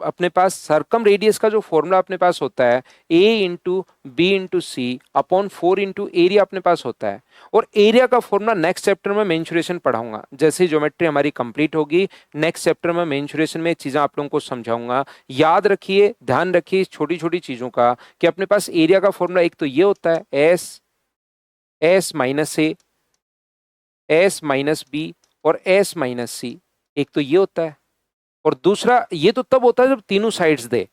Speaker 1: अपने पास सरकम रेडियस का जो फॉर्मूला अपने पास होता है A into B into C upon 4 into area अपने पास होता है। और एरिया का फॉर्मूला नेक्स्ट चैप्टर में मेंसुरेशन पढ़ाऊंगा, जैसे ही ज्योमेट्री हमारी कंप्लीट होगी नेक्स्ट चैप्टर में मेंसुरेशन में चीजें आप लोगों को समझाऊंगा। याद रखिए, ध्यान रखिए छोटी छोटी चीजों का, कि अपने पास एरिया का फॉर्मूला एक तो ये होता है S, S minus S minus B और एस माइनस सी। एक तो ये होता है, और दूसरा ये तो तब होता है जब तीनों साइड्स दे।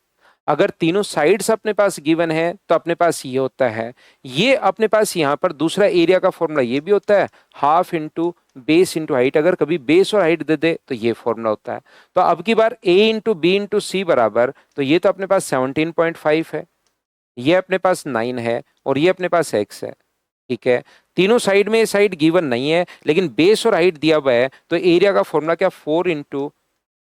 Speaker 1: अगर तीनों साइड्स अपने पास गिवन है तो अपने पास ये होता है। ये अपने पास यहाँ पर दूसरा एरिया का फॉर्मूला ये भी होता है half into base into height. अगर कभी बेस और हाइट दे दे तो ये फॉर्मूला होता है। तो अब की बार ए इंटू बी इंटू सी बराबर, तो ये तो अपने पास 17.5 है, ये अपने पास 9 है, और ये अपने पास एक्स है। ठीक है, तीनों साइड में ये साइड गिवन नहीं है, लेकिन बेस और हाइट दिया हुआ है, तो एरिया का फॉर्मूला क्या 4 इंटू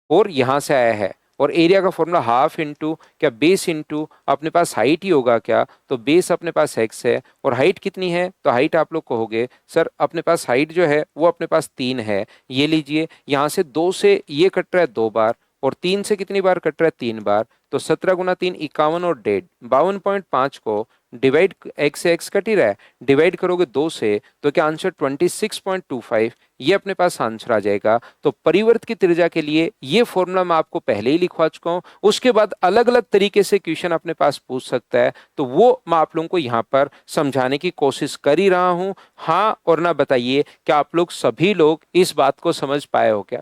Speaker 1: 4 यहां से आया है, और एरिया का फॉर्मूला हाफ इंटू क्या बेस इंटू अपने पास हाइट ही होगा क्या, तो बेस अपने पास एक्स है, और हाइट कितनी है, तो हाइट आप लोग कहोगे सर अपने पास हाइट जो है वो अपने पास 3 है। ये लीजिए, यहाँ से 2 से ये कट रहा है 2 बार, और 3 से कितनी बार कट रहा है 3 बार, तो 17 गुना 3 51, और 52.5 को डिवाइड, एक्स से एक्स कट ही रहा है, डिवाइड करोगे 2 से तो क्या आंसर 26.25, ये अपने पास आंसर आ जाएगा। तो परिवर्त की त्रिज्या के लिए ये फॉर्मूला मैं आपको पहले ही लिखवा चुका हूं। उसके बाद अलग अलग तरीके से क्वेश्चन अपने पास पूछ सकता है, तो वो मैं आप लोगों को यहाँ पर समझाने की कोशिश कर ही रहा हूं। हाँ और ना बताइए, क्या आप लोग सभी लोग इस बात को समझ पाए हो क्या।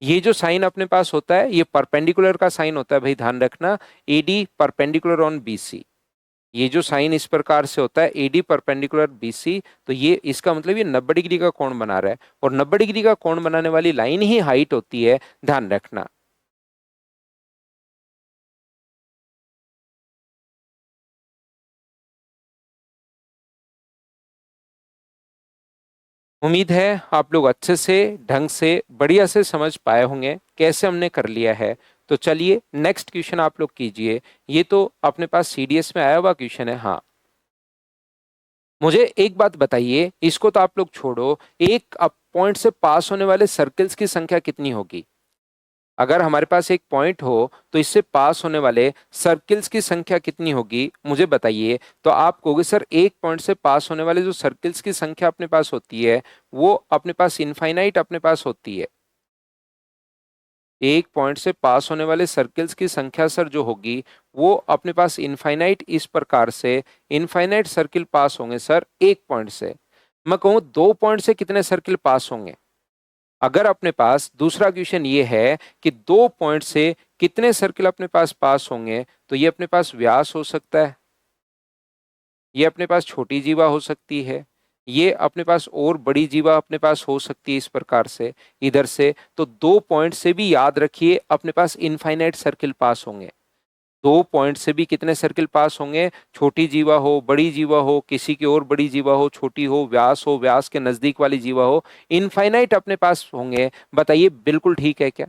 Speaker 1: ये जो साइन अपने पास होता है ये परपेंडिकुलर का साइन होता है भाई, ध्यान रखना, एडी परपेंडिकुलर ऑन बीसी। ये जो साइन इस प्रकार से होता है एडी परपेंडिकुलर बीसी, तो ये इसका मतलब ये 90 डिग्री का कोण बना रहा है, और 90 डिग्री का कोण बनाने वाली लाइन ही हाइट होती है, ध्यान रखना। उम्मीद है आप लोग अच्छे से, ढंग से, बढ़िया से समझ पाए होंगे कैसे हमने कर लिया है। तो चलिए नेक्स्ट क्वेश्चन आप लोग कीजिए। ये तो अपने पास सीडीएस में आया हुआ क्वेश्चन है। हाँ, मुझे एक बात बताइए, इसको तो आप लोग छोड़ो, एक पॉइंट से पास होने वाले सर्कल्स की संख्या कितनी होगी। अगर हमारे पास एक पॉइंट हो तो इससे पास होने वाले सर्किल्स की संख्या कितनी होगी मुझे बताइए। तो आप कहोगे सर एक पॉइंट से पास होने वाले जो सर्किल्स की संख्या अपने पास होती है वो अपने पास इनफाइनाइट अपने पास होती है। एक पॉइंट से पास होने वाले सर्किल्स की संख्या सर जो होगी वो अपने पास इनफाइनाइट इस प्रकार से, इनफाइनाइट सर्किल पास होंगे सर एक पॉइंट से। मैं कहूँ दो पॉइंट से कितने सर्किल पास होंगे? अगर अपने पास दूसरा क्वेश्चन ये है कि दो पॉइंट से कितने सर्किल अपने पास होंगे, तो ये अपने पास व्यास हो सकता है, ये अपने पास छोटी जीवा हो सकती है, ये अपने पास और बड़ी जीवा अपने पास हो सकती है इस प्रकार से इधर से। तो दो पॉइंट से भी याद रखिए अपने पास इनफाइनाइट सर्किल पास होंगे। दो पॉइंट से भी कितने सर्किल पास होंगे? छोटी जीवा हो, बड़ी जीवा हो, किसी की और बड़ी जीवा हो, व्यास के नजदीक वाली जीवा हो, इनफाइनाइट अपने पास होंगे। बताइए बिल्कुल ठीक है क्या?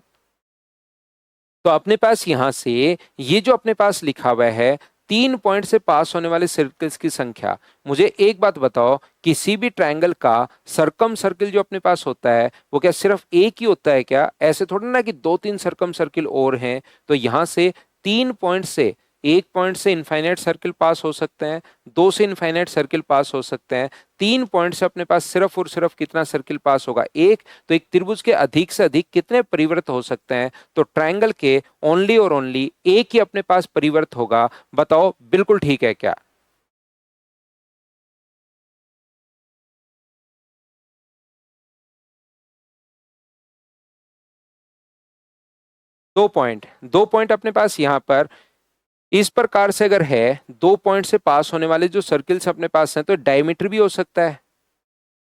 Speaker 1: तो अपने पास यहां से ये जो अपने पास लिखा हुआ है तीन पॉइंट से पास होने वाले सर्कल्स की संख्या, मुझे एक बात बताओ, किसी भी ट्रायंगल का सरकम सर्किल जो अपने पास होता है वो क्या सिर्फ एक ही होता है क्या? ऐसे थोड़ा ना कि दो तीन सरकम सर्किल और हैं। तो यहां से तीन पॉइंट से, एक पॉइंट से इनफाइनाइट सर्किल पास हो सकते हैं, दो से इनफाइनाइट सर्किल पास हो सकते हैं, तीन पॉइंट से अपने पास सिर्फ और सिर्फ कितना सर्किल पास होगा? एक। तो एक त्रिभुज के अधिक से अधिक कितने परिवर्त हो सकते हैं? तो ट्रायंगल के ओनली और ओनली एक ही अपने पास परिवर्त होगा। बताओ बिल्कुल ठीक है क्या? दो पॉइंट, दो पॉइंट अपने पास यहां पर इस प्रकार से अगर है, दो पॉइंट से पास होने वाले जो सर्किल्स अपने पास हैं, तो डायमीटर भी हो सकता है,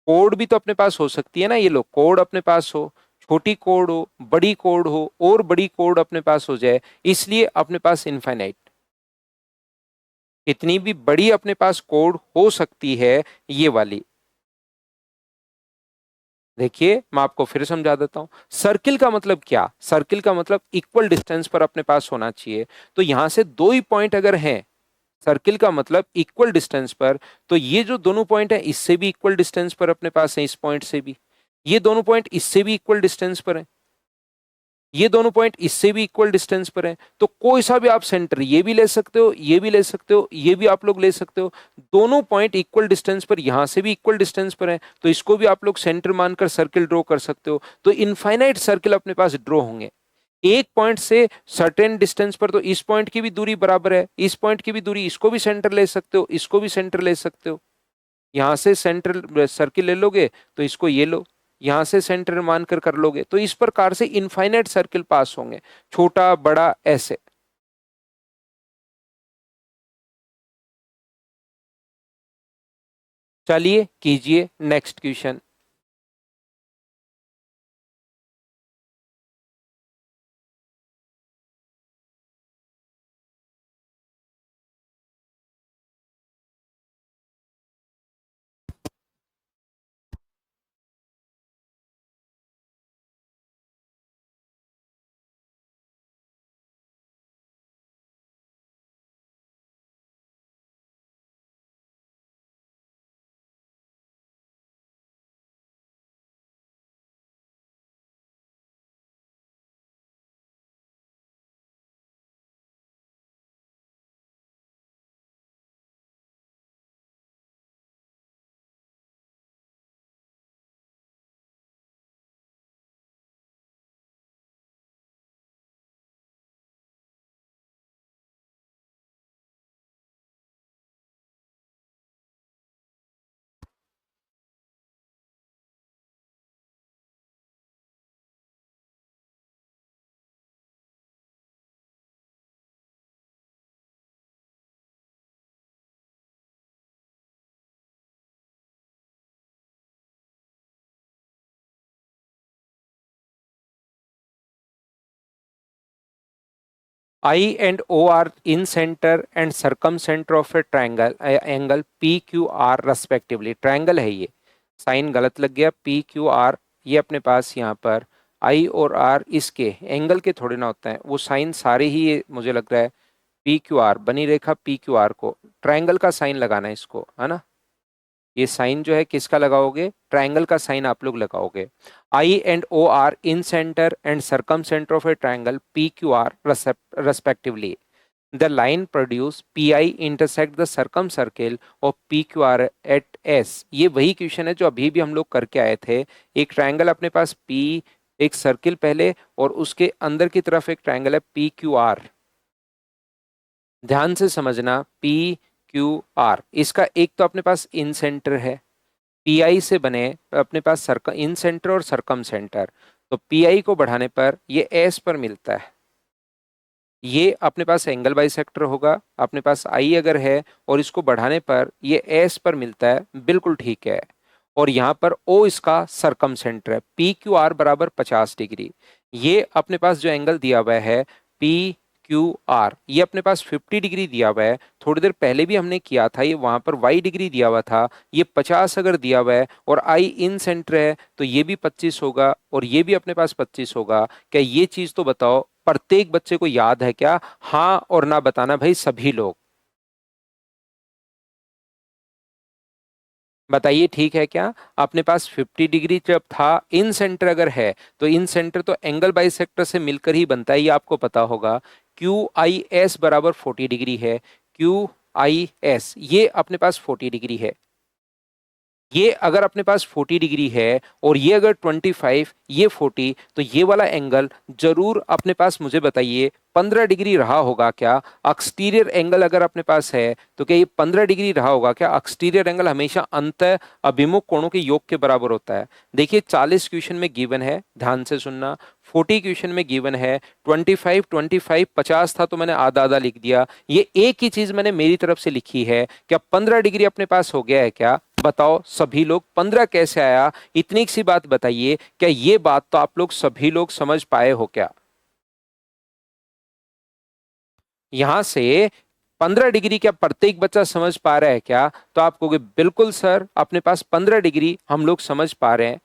Speaker 1: कोड भी तो अपने पास हो सकती है ना। ये लो कोड अपने पास हो, छोटी कोड हो, बड़ी कोड हो, और बड़ी कोड अपने पास हो जाए, इसलिए अपने पास इनफाइनाइट। इतनी भी बड़ी अपने पास कोड हो सकती है ये वाली। देखिए मैं आपको फिर समझा देता हूं, सर्किल का मतलब क्या? सर्किल का मतलब इक्वल डिस्टेंस पर अपने पास होना चाहिए। तो यहां से दो ही पॉइंट अगर हैं, सर्किल का मतलब इक्वल डिस्टेंस पर, तो ये जो दोनों पॉइंट है इससे भी इक्वल डिस्टेंस पर अपने पास है, इस पॉइंट से भी, ये दोनों पॉइंट इससे भी इक्वल डिस्टेंस पर है, ये दोनों पॉइंट इससे भी इक्वल डिस्टेंस पर है। तो कोई सा भी आप सेंटर, ये भी ले सकते हो, ये भी ले सकते हो, ये भी आप लोग ले सकते हो, दोनों पॉइंट इक्वल डिस्टेंस पर, यहां से भी इक्वल डिस्टेंस पर है, तो इसको भी आप लोग सेंटर मानकर सर्किल ड्रॉ कर सकते हो। तो इनफाइनाइट सर्किल अपने पास ड्रॉ होंगे एक पॉइंट से सर्टेन डिस्टेंस पर। तो इस पॉइंट की भी दूरी बराबर है, इस पॉइंट की भी दूरी, इसको भी सेंटर ले सकते हो, इसको भी सेंटर ले सकते हो। यहां से सेंटर सर्किल ले लोगे तो इसको ये लो, यहां से सेंटर मानकर कर लोगे, तो इस प्रकार से इनफाइनाइट सर्किल पास होंगे, छोटा बड़ा ऐसे। चलिए कीजिए next question. I and O are incentre and circumcentre of a triangle angle P Q R respectively. Triangle है ये, साइन गलत लग गया, पी क्यू आर, ये अपने पास यहाँ पर आई और आर इसके एंगल के थोड़े ना होते हैं, वो साइन सारे ही ये मुझे लग रहा है पी क्यू आर, बनी रेखा पी क्यू आर को ट्राइंगल का साइन लगाना है इसको, है ना। ये साइन जो है किसका लगाओगे, ट्रायंगल का साइन आप लोग लगाओगे। I and O are incentre and circumcentre of a triangle P Q R respectively. The line produce P I intersect the circumcircle और P Q R at S. ये वही question है जो अभी भी हम लोग करके आए थे। एक ट्रायंगल अपने पास पी, एक सर्किल पहले, और उसके अंदर की तरफ एक ट्रायंगल है पी क्यू आर। ध्यान से समझना, पी क्यू आर, इसका एक तो अपने पास इन सेंटर है, पी आई से बने अपने पास सर्कम इन सेंटर और सरकम सेंटर। तो पी आई को बढ़ाने पर ये एस पर मिलता है। ये अपने पास एंगल बाइसेक्टर होगा, अपने पास आई अगर है और इसको बढ़ाने पर ये एस पर मिलता है, बिल्कुल ठीक है। और यहाँ पर ओ इसका सरकम सेंटर है, पी क्यू आर बराबर 50 डिग्री। ये अपने पास जो एंगल दिया हुआ है पी क्यू आर, ये अपने पास 50 डिग्री दिया हुआ है। थोड़ी देर पहले भी हमने किया था, ये वहां पर वाई डिग्री दिया हुआ था। ये 50 अगर दिया हुआ है और आई इन सेंटर है तो ये भी 25 होगा और ये भी अपने पास 25 होगा। क्या ये चीज तो बताओ प्रत्येक बच्चे को याद है क्या? हाँ और ना बताना भाई सभी लोग, बताइए ठीक है क्या? अपने पास 50 डिग्री जब था, इन सेंटर अगर है तो इन सेंटर तो एंगल बाइसेक्टर से मिलकर ही बनता है, ये आपको पता होगा। क्यू आई एस बराबर 40 डिग्री है, क्यू आई एस ये अपने पास 40 डिग्री है। ये अगर अपने पास 40 डिग्री है और ये अगर 25, ये 40, तो ये वाला एंगल जरूर अपने पास, मुझे बताइए, 15 डिग्री रहा होगा क्या? एक्सटीरियर एंगल अगर अपने पास है तो क्या ये 15 डिग्री रहा होगा क्या? एक्सटीरियर एंगल हमेशा अंत अभिमुख कोणों के योग के बराबर होता है। देखिए 40 क्वेश्चन में गिवन है, ध्यान से सुनना। 40 क्वेश्चन में गिवन है, 25, 25, 50 था तो मैंने आधा आधा लिख दिया। ये एक ही चीज मैंने मेरी तरफ से लिखी है। क्या 15 डिग्री अपने पास हो गया है क्या? बताओ सभी लोग, 15 कैसे आया? इतनी सी बात बताइए, क्या ये बात तो आप लोग सभी लोग समझ पाए हो क्या? यहां से 15 डिग्री क्या प्रत्येक बच्चा समझ पा रहा है क्या? तो आप कहोगे बिल्कुल सर, अपने पास 15 डिग्री हम लोग समझ पा रहे हैं।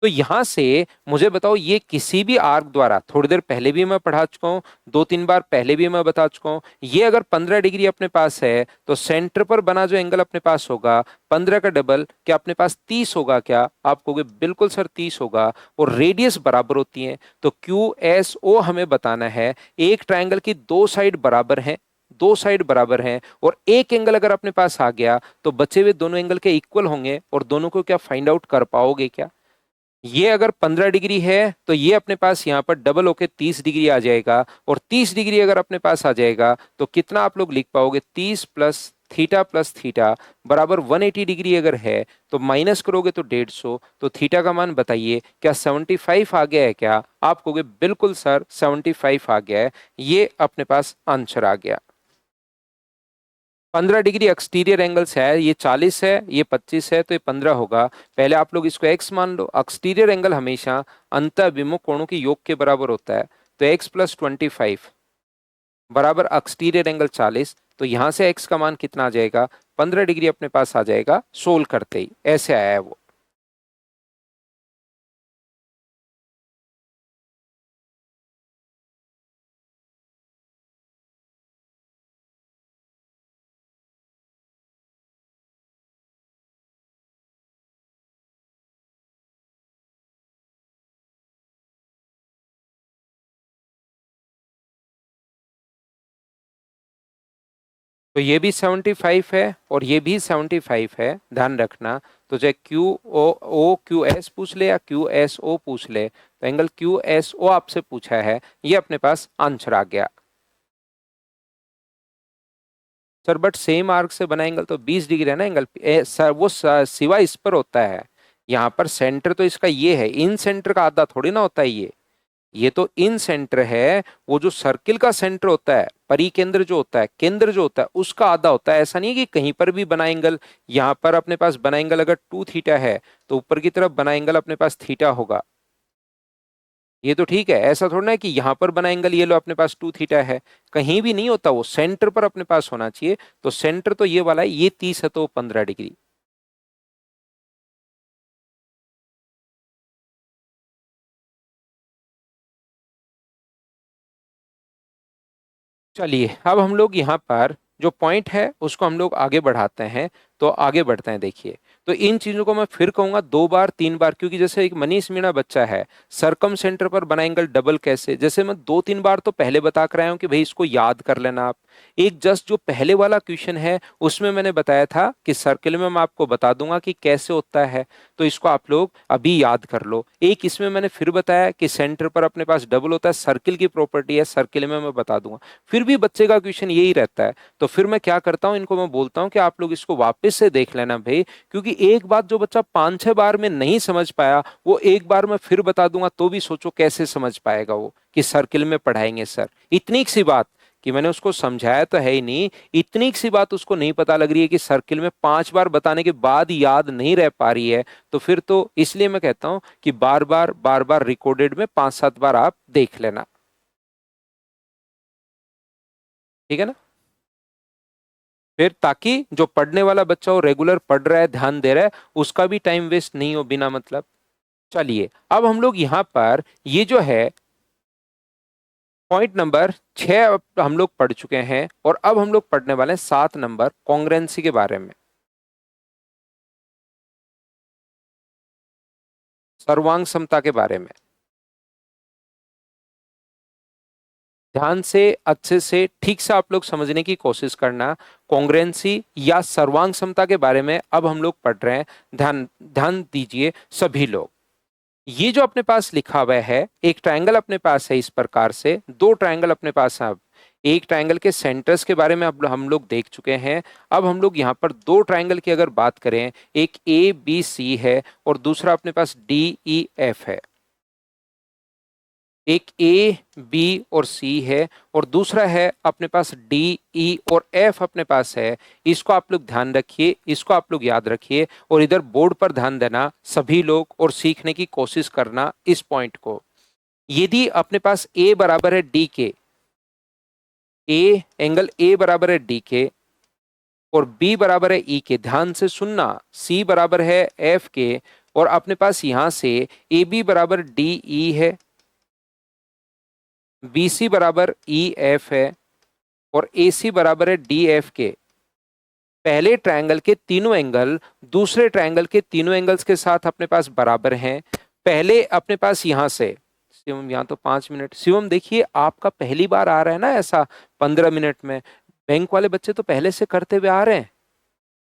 Speaker 1: तो यहां से मुझे बताओ, ये किसी भी आर्क द्वारा, थोड़ी देर पहले भी मैं पढ़ा चुका हूं, 2-3 बार पहले भी मैं बता चुका हूं, ये अगर 15 डिग्री अपने पास है तो सेंटर पर बना जो एंगल अपने पास होगा 15 का डबल क्या अपने पास 30 होगा क्या? आप कहोगे बिल्कुल सर 30 होगा। और रेडियस बराबर होती है तो क्यू एस ओ हमें बताना है। एक ट्रायंगल की दो साइड बराबर हैं, दो साइड बराबर हैं, और एक एंगल अगर अपने पास आ गया तो बचे हुए दोनों एंगल के इक्वल होंगे, और दोनों को क्या फाइंड आउट कर पाओगे क्या? ये अगर 15 डिग्री है तो ये अपने पास यहाँ पर डबल होके 30 डिग्री आ जाएगा, और 30 डिग्री अगर अपने पास आ जाएगा तो कितना आप लोग लिख पाओगे? 30 प्लस थीटा बराबर 180 डिग्री अगर है तो माइनस करोगे तो 150, तो थीटा का मान बताइए, क्या 75 आ गया है क्या? आप कहोगे बिल्कुल सर 75 आ गया है। ये अपने पास आंसर आ गया। 15 डिग्री एक्सटीरियर एंगल से है, ये 40 है, ये 25 है, तो ये 15 होगा। पहले आप लोग इसको x मान लो। एक्सटीरियर एंगल हमेशा अंतःविमुख कोणों के योग के बराबर होता है, तो x प्लस 25 बराबर एक्सटीरियर एंगल 40। तो यहां से x का मान कितना आ जाएगा? 15 डिग्री अपने पास आ जाएगा, सोल्व करते ही ऐसे आया है वो। तो ये भी 75 है और ये भी 75 है, ध्यान रखना। तो चाहे क्यू ओ क्यू एस पूछ ले या क्यू एस ओ पूछ ले, तो एंगल क्यू एस ओ आपसे पूछा है, ये अपने पास आंसर आ गया। सर बट सेम आर्क से बना एंगल तो 20 डिग्री है ना एंगल, सर वो सिवा इस पर होता है। यहाँ पर सेंटर तो इसका ये है, इन सेंटर का आधा थोड़ी ना होता है ये तो इन सेंटर है। वो जो सर्किल का सेंटर होता है, परिकेंद्र जो होता है, केंद्र जो होता है, उसका आधा होता है। ऐसा नहीं है कि कहीं पर भी बना एंगल, यहाँ पर अपने पास बना एंगल अगर 2 थीटा है तो ऊपर की तरफ बना एंगल अपने पास थीटा होगा। ये तो ठीक है, ऐसा थोड़ा ना है कि यहां पर बना एंगल ये लो अपने पास 2 थीटा है, कहीं भी नहीं होता, वो सेंटर पर अपने पास होना चाहिए। तो सेंटर तो ये वाला है, ये 30 है तो 15 डिग्री। चलिए अब हम लोग यहाँ पर जो पॉइंट है उसको हम लोग आगे बढ़ाते हैं। तो आगे बढ़ते हैं, देखिए। तो इन चीजों को मैं फिर कहूंगा 2 बार 3 बार, क्योंकि जैसे एक मनीष मीणा बच्चा है, सरकम सेंटर पर बना एंगल डबल कैसे, जैसे मैं 2 3 बार तो पहले बता कर आया हूं कि भाई इसको याद कर लेना आप। एक जस्ट जो पहले वाला क्वेश्चन है उसमें मैंने बताया था कि सर्किल में मैं आपको बता दूंगा कि कैसे होता है, तो इसको आप लोग अभी याद कर लो। एक इसमें मैंने फिर बताया कि सेंटर पर अपने पास डबल होता है, सर्किल की प्रॉपर्टी है, सर्किल में मैं बता दूंगा। फिर भी बच्चे का क्वेश्चन यही रहता है, तो फिर मैं क्या करता हूं, इनको मैं बोलता हूं कि आप लोग इसको वापस से देख लेना भाई, क्योंकि एक बात जो बच्चा 5 6 बार में नहीं समझ पाया वो एक बार मैं फिर बता दूंगा तो भी सोचो कैसे समझ पाएगा वो, कि सर्किल में पढ़ाएंगे सर। इतनी सी बात कि मैंने उसको समझाया तो है ही नहीं, इतनी सी बात उसको नहीं पता लग रही है कि सर्किल में 5 बार बताने के बाद याद नहीं रह पा रही है, तो फिर तो इसलिए मैं कहता हूं कि बार बार रिकॉर्डेड में 5 7 बार आप देख लेना। ठीक है ना? फिर ताकि जो पढ़ने वाला बच्चा हो, रेगुलर पढ़ रहा है, ध्यान दे रहा है, उसका भी टाइम वेस्ट नहीं हो बिना मतलब। चलिए अब हम लोग यहां पर ये जो है पॉइंट नंबर 6 हम लोग पढ़ चुके हैं, और अब हम लोग पढ़ने वाले हैं 7 नंबर कॉन्ग्रेंसी के बारे में, सर्वांग समता के बारे में। ध्यान से, अच्छे से, ठीक से आप लोग समझने की कोशिश करना। कॉन्ग्रेंसी या सर्वांग समता के बारे में अब हम लोग पढ़ रहे हैं। ध्यान ध्यान दीजिए सभी लोग। ये जो अपने पास लिखा हुआ है, एक ट्रायंगल अपने पास है इस प्रकार से, 2 ट्रायंगल अपने पास है। अब एक ट्रायंगल के सेंटर्स के बारे में अब हम लोग देख चुके हैं। अब हम लोग यहाँ पर 2 ट्रायंगल की अगर बात करें, एक ए बी सी है और दूसरा अपने पास डी ई एफ है। एक ए बी और सी है और दूसरा है अपने पास डी ई और एफ अपने पास है। इसको आप लोग ध्यान रखिए, इसको आप लोग याद रखिए, और इधर बोर्ड पर ध्यान देना सभी लोग, और सीखने की कोशिश करना इस पॉइंट को। यदि अपने पास ए बराबर है डी के, ए एंगल ए बराबर है डी के और बी बराबर है ई के, ध्यान से सुनना, सी बराबर है एफ के, और अपने पास यहां से ए बी बराबर डी ई है, बी सी बराबर ई एफ है और ए सी बराबर है डी एफ के। पहले ट्रायंगल के तीनों एंगल दूसरे ट्रायंगल के तीनों एंगल्स के साथ अपने पास बराबर हैं। पहले अपने पास यहां से शिवम, यहाँ तो 5 मिनट, शिवम देखिए आपका पहली बार आ रहा है ना ऐसा 15 मिनट में, बैंक वाले बच्चे तो पहले से करते हुए आ रहे हैं,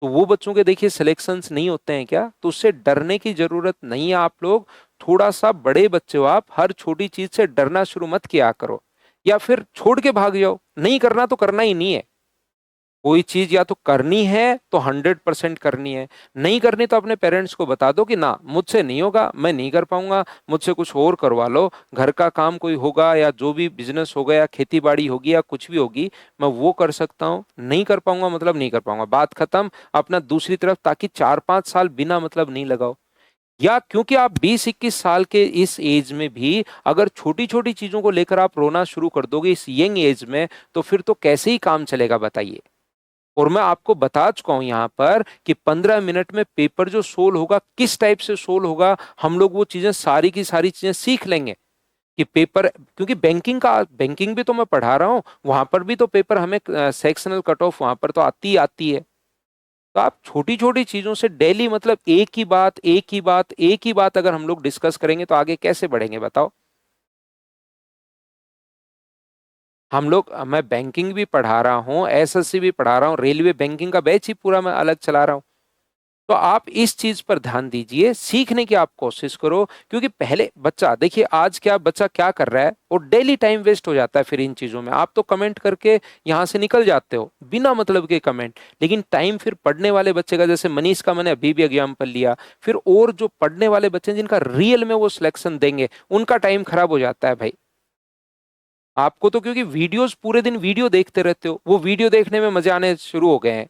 Speaker 1: तो वो बच्चों के देखिए सिलेक्शंस नहीं होते हैं क्या, तो उससे डरने की जरूरत नहीं है। आप लोग थोड़ा सा बड़े बच्चे हो, आप हर छोटी चीज से डरना शुरू मत किया करो, या फिर छोड़ के भाग जाओ, नहीं करना तो करना ही नहीं है। कोई चीज या तो करनी है तो 100% करनी है, नहीं करनी तो अपने पेरेंट्स को बता दो कि ना मुझसे नहीं होगा, मैं नहीं कर पाऊंगा, मुझसे कुछ और करवा लो, घर का काम कोई होगा या जो भी बिजनेस होगा या खेती बाड़ी होगी या कुछ भी होगी, मैं वो कर सकता हूँ, नहीं कर पाऊंगा मतलब नहीं कर पाऊंगा, बात खत्म। अपना दूसरी तरफ ताकि 4 5 साल बिना मतलब नहीं लगाओ। या क्योंकि आप 20 21 साल के इस एज में भी अगर छोटी छोटी चीजों को लेकर आप रोना शुरू कर दोगे इस यंग एज में, तो फिर तो कैसे ही काम चलेगा बताइए। और मैं आपको बता चुका हूं यहां पर कि 15 मिनट में पेपर जो सोल्व होगा किस टाइप से सोल्व होगा, हम लोग वो चीजें सारी की सारी चीजें सीख लेंगे कि पेपर, क्योंकि बैंकिंग भी तो मैं पढ़ा रहा हूं, वहां पर भी तो पेपर हमें सेक्शनल कट ऑफ वहां पर तो आती ही आती है। तो आप छोटी छोटी चीजों से डेली मतलब एक ही बात एक ही बात एक ही बात अगर हम लोग डिस्कस करेंगे तो आगे कैसे बढ़ेंगे बताओ। हम लोग, मैं बैंकिंग भी पढ़ा रहा हूँ, एसएससी भी पढ़ा रहा हूँ, रेलवे बैंकिंग का बैच ही पूरा मैं अलग चला रहा हूँ। तो आप इस चीज पर ध्यान दीजिए, सीखने की आप कोशिश करो, क्योंकि पहले बच्चा देखिए आज क्या बच्चा क्या कर रहा है, और डेली टाइम वेस्ट हो जाता है फिर इन चीजों में। आप तो कमेंट करके यहां से निकल जाते हो बिना मतलब के कमेंट, लेकिन टाइम फिर पढ़ने वाले बच्चे का, जैसे मनीष का मैंने अभी भी एग्जाम्पल लिया, फिर और जो पढ़ने वाले बच्चे हैं, जिनका रियल में वो सिलेक्शन देंगे, उनका टाइम खराब हो जाता है भाई। आपको तो क्योंकि वीडियोस पूरे दिन वीडियो देखते रहते हो, वो वीडियो देखने में मजे आने शुरू हो गए हैं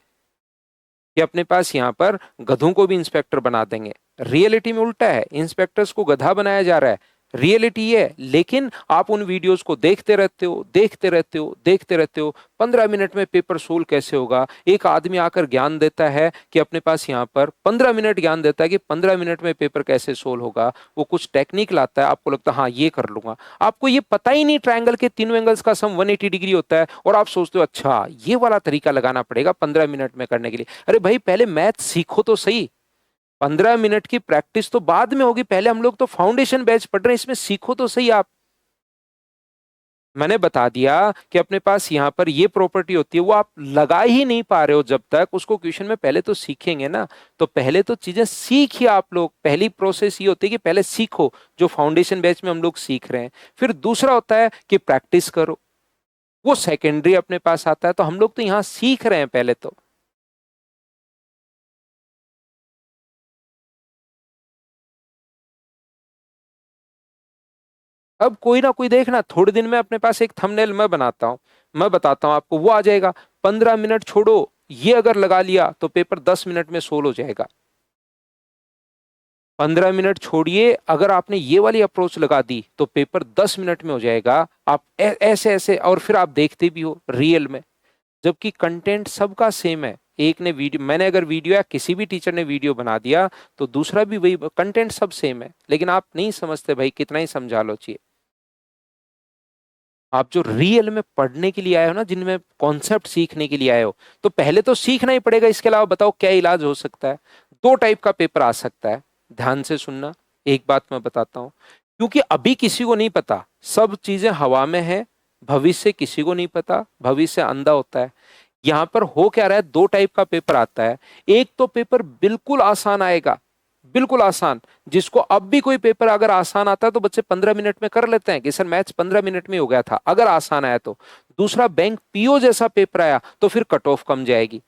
Speaker 1: कि अपने पास यहाँ पर गधों को भी इंस्पेक्टर बना देंगे। रियलिटी में उल्टा है, इंस्पेक्टर्स को गधा बनाया जा रहा है। रियलिटी ये है। लेकिन आप उन वीडियोस को देखते रहते हो, देखते रहते हो, देखते रहते हो। 15 मिनट में पेपर सोल्व कैसे होगा? एक आदमी आकर ज्ञान देता है कि अपने पास यहाँ पर 15 मिनट ज्ञान देता है कि 15 मिनट में पेपर कैसे सोल्व होगा। वो कुछ टेक्निक लाता है, आपको लगता है हाँ ये कर लूंगा। आपको ये पता ही नहीं ट्रायंगल के तीनों एंगल्स का सम 180 डिग्री होता है, और आप सोचते हो अच्छा ये वाला तरीका लगाना पड़ेगा 15 मिनट में करने के लिए। अरे भाई पहले मैथ सीखो तो सही। 15 मिनट की प्रैक्टिस तो बाद में होगी, पहले हम लोग तो फाउंडेशन बैच पढ़ रहे हैं, इसमें सीखो तो सही आप। मैंने बता दिया कि अपने पास यहां पर ये प्रॉपर्टी होती है, वो आप लगा ही नहीं पा रहे हो जब तक उसको क्वेश्चन में पहले तो सीखेंगे ना। तो पहले तो चीजें सीखिए आप लोग। पहली प्रोसेस ये होती है कि पहले सीखो, जो फाउंडेशन बैच में हम लोग सीख रहे हैं। फिर दूसरा होता है कि प्रैक्टिस करो, वो सेकेंडरी अपने पास आता है। तो हम लोग तो यहां सीख रहे हैं पहले तो। अब कोई ना कोई देखना, थोड़े दिन में अपने पास एक थंबनेल मैं बनाता हूं, मैं बताता हूं आपको, वो आ जाएगा। 15 मिनट छोड़ो, ये अगर लगा लिया तो पेपर 10 मिनट में सोल्व हो जाएगा। 15 मिनट छोड़िए, अगर आपने ये वाली अप्रोच लगा दी तो पेपर 10 मिनट में हो जाएगा। आप ऐसे ऐसे, और फिर आप देखते भी हो रियल में, जबकि कंटेंट सबका सेम है। एक ने वीडियो, मैंने अगर वीडियो या किसी भी टीचर ने वीडियो बना दिया तो दूसरा भी वही, कंटेंट सब सेम है। लेकिन आप नहीं समझते भाई, कितना ही समझा लो चाहिए। आप जो रियल में पढ़ने के लिए आए हो ना, जिनमें कॉन्सेप्ट सीखने के लिए आए हो, तो पहले तो सीखना ही पड़ेगा। इसके अलावा बताओ क्या इलाज हो सकता है? दो टाइप का पेपर आ सकता है, ध्यान से सुनना। एक बात मैं बताता हूं, क्योंकि अभी किसी को नहीं पता, सब चीजें हवा में है। भविष्य किसी को नहीं पता, भविष्य अंधा होता है। यहां पर हो क्या रहा है, दो टाइप का पेपर आता है। एक तो पेपर बिल्कुल आसान आएगा, बिल्कुल आसान, जिसको अब भी कोई पेपर अगर आसान आता है तो बच्चे 15 मिनट में कर लेते हैं कि सर मैथ्स 15 मिनट में हो गया था, अगर आसान आया तो। दूसरा बैंक पीओ जैसा पेपर आया तो फिर कट ऑफ कम जाएगी।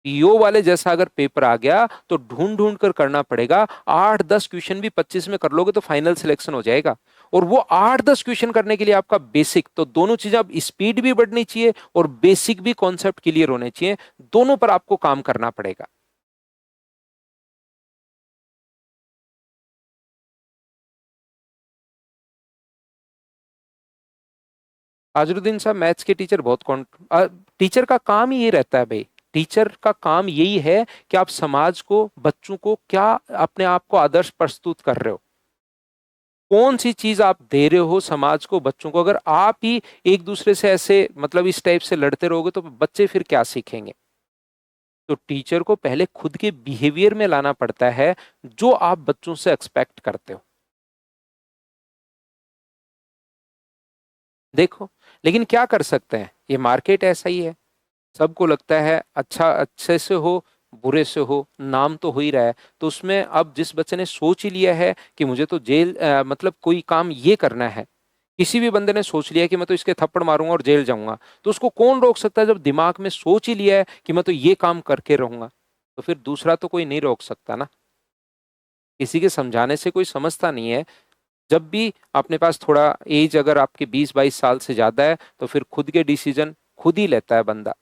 Speaker 1: पीओ वाले जैसा अगर पेपर आ गया तो ढूंढ ढूंढ कर करना पड़ेगा। 8-10 क्वेश्चन भी 25 में कर लोगे तो फाइनल सिलेक्शन हो जाएगा। और वो 8-10 क्वेश्चन करने के लिए आपका बेसिक, तो दोनों चीजें, अब स्पीड भी बढ़नी चाहिए और बेसिक भी कॉन्सेप्ट क्लियर होने चाहिए। दोनों पर आपको काम करना पड़ेगा। अजरुद्दीन साहब मैथ्स के टीचर बहुत कौन, टीचर का काम ही ये रहता है भाई। टीचर का काम यही है कि आप समाज को, बच्चों को क्या, अपने आप को आदर्श प्रस्तुत कर रहे हो, कौन सी चीज आप दे रहे हो समाज को, बच्चों को। अगर आप ही एक दूसरे से ऐसे मतलब इस टाइप से लड़ते रहोगे तो बच्चे फिर क्या सीखेंगे? तो टीचर को पहले खुद के बिहेवियर में लाना पड़ता है जो आप बच्चों से एक्सपेक्ट करते हो। देखो, लेकिन क्या कर सकते हैं, ये मार्केट ऐसा ही है। सबको लगता है अच्छा, अच्छे से हो बुरे से हो, नाम तो हो ही रहा है। तो उसमें अब जिस बच्चे ने सोच ही लिया है कि मुझे तो जेल, मतलब कोई काम ये करना है, किसी भी बंदे ने सोच लिया कि मैं तो इसके थप्पड़ मारूंगा और जेल जाऊंगा, तो उसको कौन रोक सकता है? जब दिमाग में सोच ही लिया है कि मैं तो ये काम करके रहूंगा, तो फिर दूसरा तो कोई नहीं रोक सकता ना। किसी के समझाने से कोई समझता नहीं है। जब भी अपने पास थोड़ा एज, अगर आपके 20-22 साल से ज्यादा है, तो फिर खुद के डिसीजन खुद ही लेता है बंदा।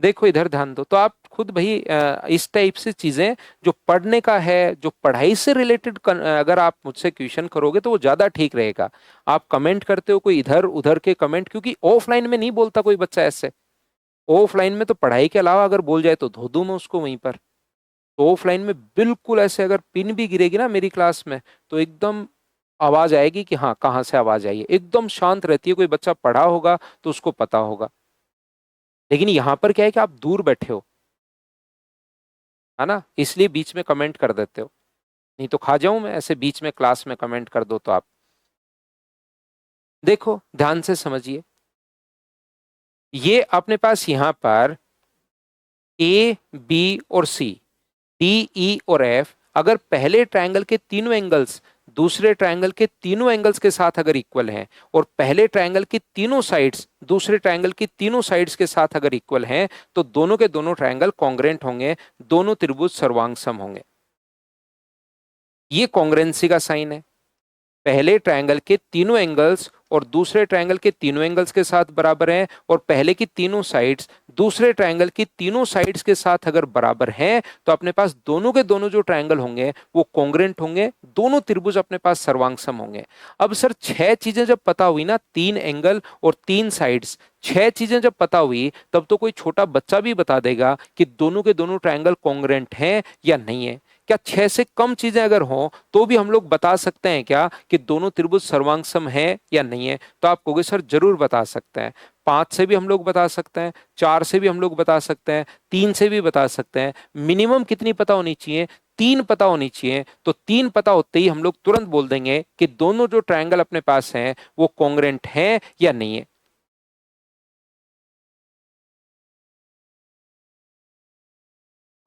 Speaker 1: देखो इधर ध्यान दो, तो आप खुद भाई इस टाइप से चीजें, जो पढ़ने का है, जो पढ़ाई से रिलेटेड, अगर आप मुझसे क्वेश्चन करोगे तो वो ज्यादा ठीक रहेगा। आप कमेंट करते हो कोई इधर उधर के कमेंट, क्योंकि ऑफलाइन में नहीं बोलता कोई बच्चा ऐसे। ऑफलाइन में तो पढ़ाई के अलावा अगर बोल जाए तो धो दूं मैं उसको वहीं पर। तो ऑफलाइन में बिल्कुल ऐसे, अगर पिन भी गिरेगी ना मेरी क्लास में, तो एकदम आवाज आएगी कि हाँ कहाँ से आवाज आई है। एकदम शांत रहती है, कोई बच्चा पढ़ा होगा तो उसको पता होगा। लेकिन यहां पर क्या है कि आप दूर बैठे हो, है ना, इसलिए बीच में कमेंट कर देते हो। नहीं तो खा जाऊं मैं ऐसे, बीच में क्लास में कमेंट कर दो तो आप। देखो ध्यान से समझिए, ये अपने पास यहां पर ए बी और सी, डी ई और एफ, अगर पहले ट्रायंगल के तीनों एंगल्स दूसरे ट्रायंगल के तीनों एंगल्स के साथ अगर इक्वल हैं, और पहले ट्रायंगल की तीनों साइड्स दूसरे ट्रायंगल की तीनों साइड्स के साथ अगर इक्वल हैं, तो दोनों के दोनों ट्रायंगल कॉन्ग्रेंट होंगे, दोनों त्रिभुज सर्वांग होंगे। ये कॉन्ग्रेंसी का साइन है। पहले ट्रायंगल के तीनों एंगल्स और दूसरे ट्रायंगल के तीनों एंगल्स के साथ बराबर हैं, और पहले की तीनों साइड्स दूसरे ट्रायंगल की तीनों साइड्स के साथ अगर बराबर हैं तो अपने पास दोनों के दोनों जो ट्रायंगल होंगे वो कॉन्ग्रेंट होंगे, दोनों त्रिभुज अपने पास सर्वांगसम होंगे। अब सर छह चीजें जब पता हुई ना, तीन एंगल और तीन साइड्स, छह चीजें जब पता हुई तब तो कोई छोटा बच्चा भी बता देगा कि दोनों के दोनों ट्रायंगल कॉन्ग्रेंट हैं या नहीं है। क्या छह से कम चीजें अगर हों तो भी हम लोग बता सकते हैं क्या कि दोनों त्रिभुज सर्वांगसम है या नहीं है? तो आप कहोगे सर जरूर बता सकते हैं। पांच से भी हम लोग बता सकते हैं, चार से भी हम लोग बता सकते हैं, तीन से भी बता सकते हैं। मिनिमम कितनी पता होनी चाहिए? तीन पता होनी चाहिए। तो तीन पता होते ही हम लोग तुरंत बोल देंगे कि दोनों जो ट्रायंगल अपने पास हैं वो कॉन्ग्रेंट हैं या नहीं है।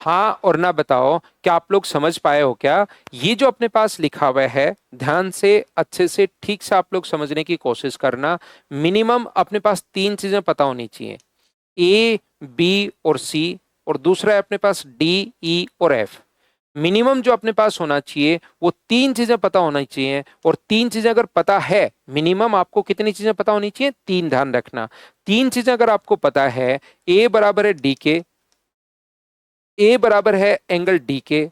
Speaker 1: हाँ और ना बताओ, क्या आप लोग समझ पाए हो क्या? ये जो अपने पास लिखा हुआ है, ध्यान से अच्छे से ठीक से आप लोग समझने की कोशिश करना। मिनिमम अपने पास तीन चीजें पता होनी चाहिए, ए बी और सी, और दूसरा है अपने पास डी ई और एफ। मिनिमम जो अपने पास होना चाहिए वो तीन चीजें पता होना चाहिए, और तीन चीजें अगर पता है, मिनिमम आपको कितनी चीजें पता होनी चाहिए? तीन, ध्यान रखना। तीन चीजें अगर आपको पता है, ए बराबर है डी के, ए बराबर है एंगल डी के,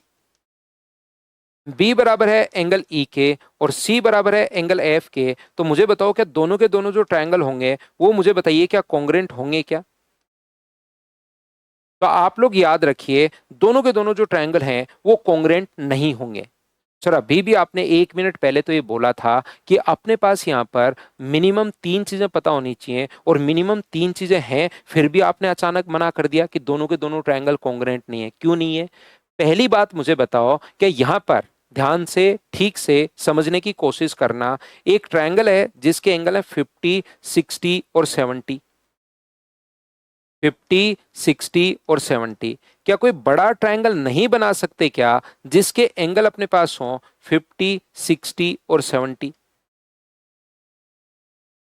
Speaker 1: बी बराबर है एंगल ई के, और सी बराबर है एंगल एफ के, तो मुझे बताओ क्या दोनों के दोनों जो ट्रायंगल होंगे वो मुझे बताइए क्या कॉन्ग्रेंट होंगे क्या? तो आप लोग याद रखिए, दोनों के दोनों जो ट्रायंगल हैं वो कॉन्ग्रेंट नहीं होंगे। सर अभी भी आपने एक मिनट पहले तो ये बोला था कि अपने पास यहाँ पर मिनिमम तीन चीजें पता होनी चाहिए, और मिनिमम तीन चीजें हैं, फिर भी आपने अचानक मना कर दिया कि दोनों के दोनों ट्रायंगल कॉन्ग्रेंट नहीं है। क्यों नहीं है? पहली बात मुझे बताओ कि यहाँ पर ध्यान से ठीक से समझने की कोशिश करना। एक ट्रायंगल है जिसके एंगल है 50, 60 और 70। 50, 60 और 70। क्या कोई बड़ा ट्रायंगल नहीं बना सकते क्या जिसके एंगल अपने पास हो 50, 60 और 70?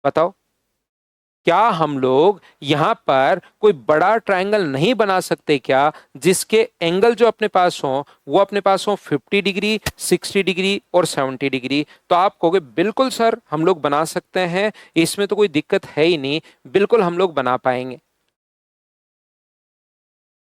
Speaker 1: बताओ, क्या हम लोग यहां पर कोई बड़ा ट्रायंगल नहीं बना सकते क्या जिसके एंगल जो अपने पास हो वो अपने पास हो 50 डिग्री, 60 डिग्री और 70 डिग्री? तो आप कहोगे बिल्कुल सर हम लोग बना सकते हैं, इसमें तो कोई दिक्कत है ही नहीं, बिल्कुल हम लोग बना पाएंगे।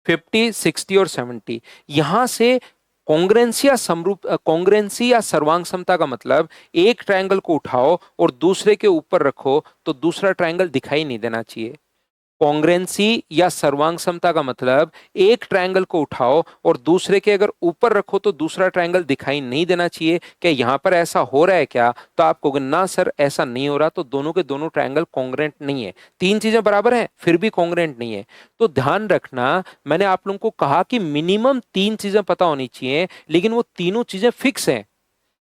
Speaker 1: 50, 60 और 70, यहां से कॉन्ग्रेंसी या समरूप, कॉन्ग्रेंसी या सर्वांग समता का मतलब, एक ट्रायंगल को उठाओ और दूसरे के ऊपर रखो तो दूसरा ट्रायंगल दिखाई नहीं देना चाहिए। कॉन्ग्रेंसी या सर्वांग समता का मतलब, एक ट्रायंगल को उठाओ और दूसरे के अगर ऊपर रखो तो दूसरा ट्रायंगल दिखाई नहीं देना चाहिए। क्या यहां पर ऐसा हो रहा है क्या? तो आप कहोगे ना सर ऐसा नहीं हो रहा, तो दोनों के दोनों ट्रायंगल कॉन्ग्रेंट नहीं है। तीन चीजें बराबर हैं फिर भी कॉन्ग्रेंट नहीं है। तो ध्यान रखना, मैंने आप लोगों को कहा कि मिनिमम तीन चीजें पता होनी चाहिए, लेकिन वो तीनों चीजें फिक्स हैं।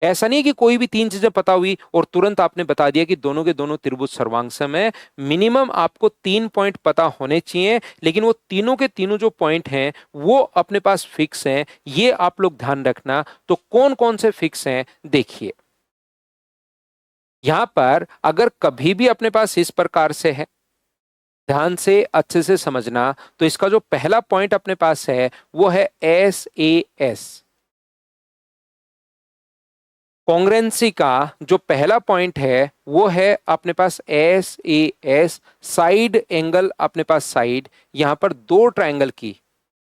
Speaker 1: ऐसा नहीं है कि कोई भी तीन चीजें पता हुई और तुरंत आपने बता दिया कि दोनों के दोनों त्रिभुज सर्वांगसम है। मिनिमम आपको तीन पॉइंट पता होने चाहिए, लेकिन वो तीनों के तीनों जो पॉइंट हैं वो अपने पास फिक्स हैं। ये आप लोग ध्यान रखना। तो कौन कौन से फिक्स हैं देखिए। यहां पर अगर कभी भी अपने पास इस प्रकार से है, ध्यान से अच्छे से समझना, तो इसका जो पहला पॉइंट अपने पास है वो है SAS। कॉन्ग्रेंसी का जो पहला पॉइंट है वो है अपने पास SAS, साइड एंगल अपने पास साइड। यहां पर दो ट्रायंगल की,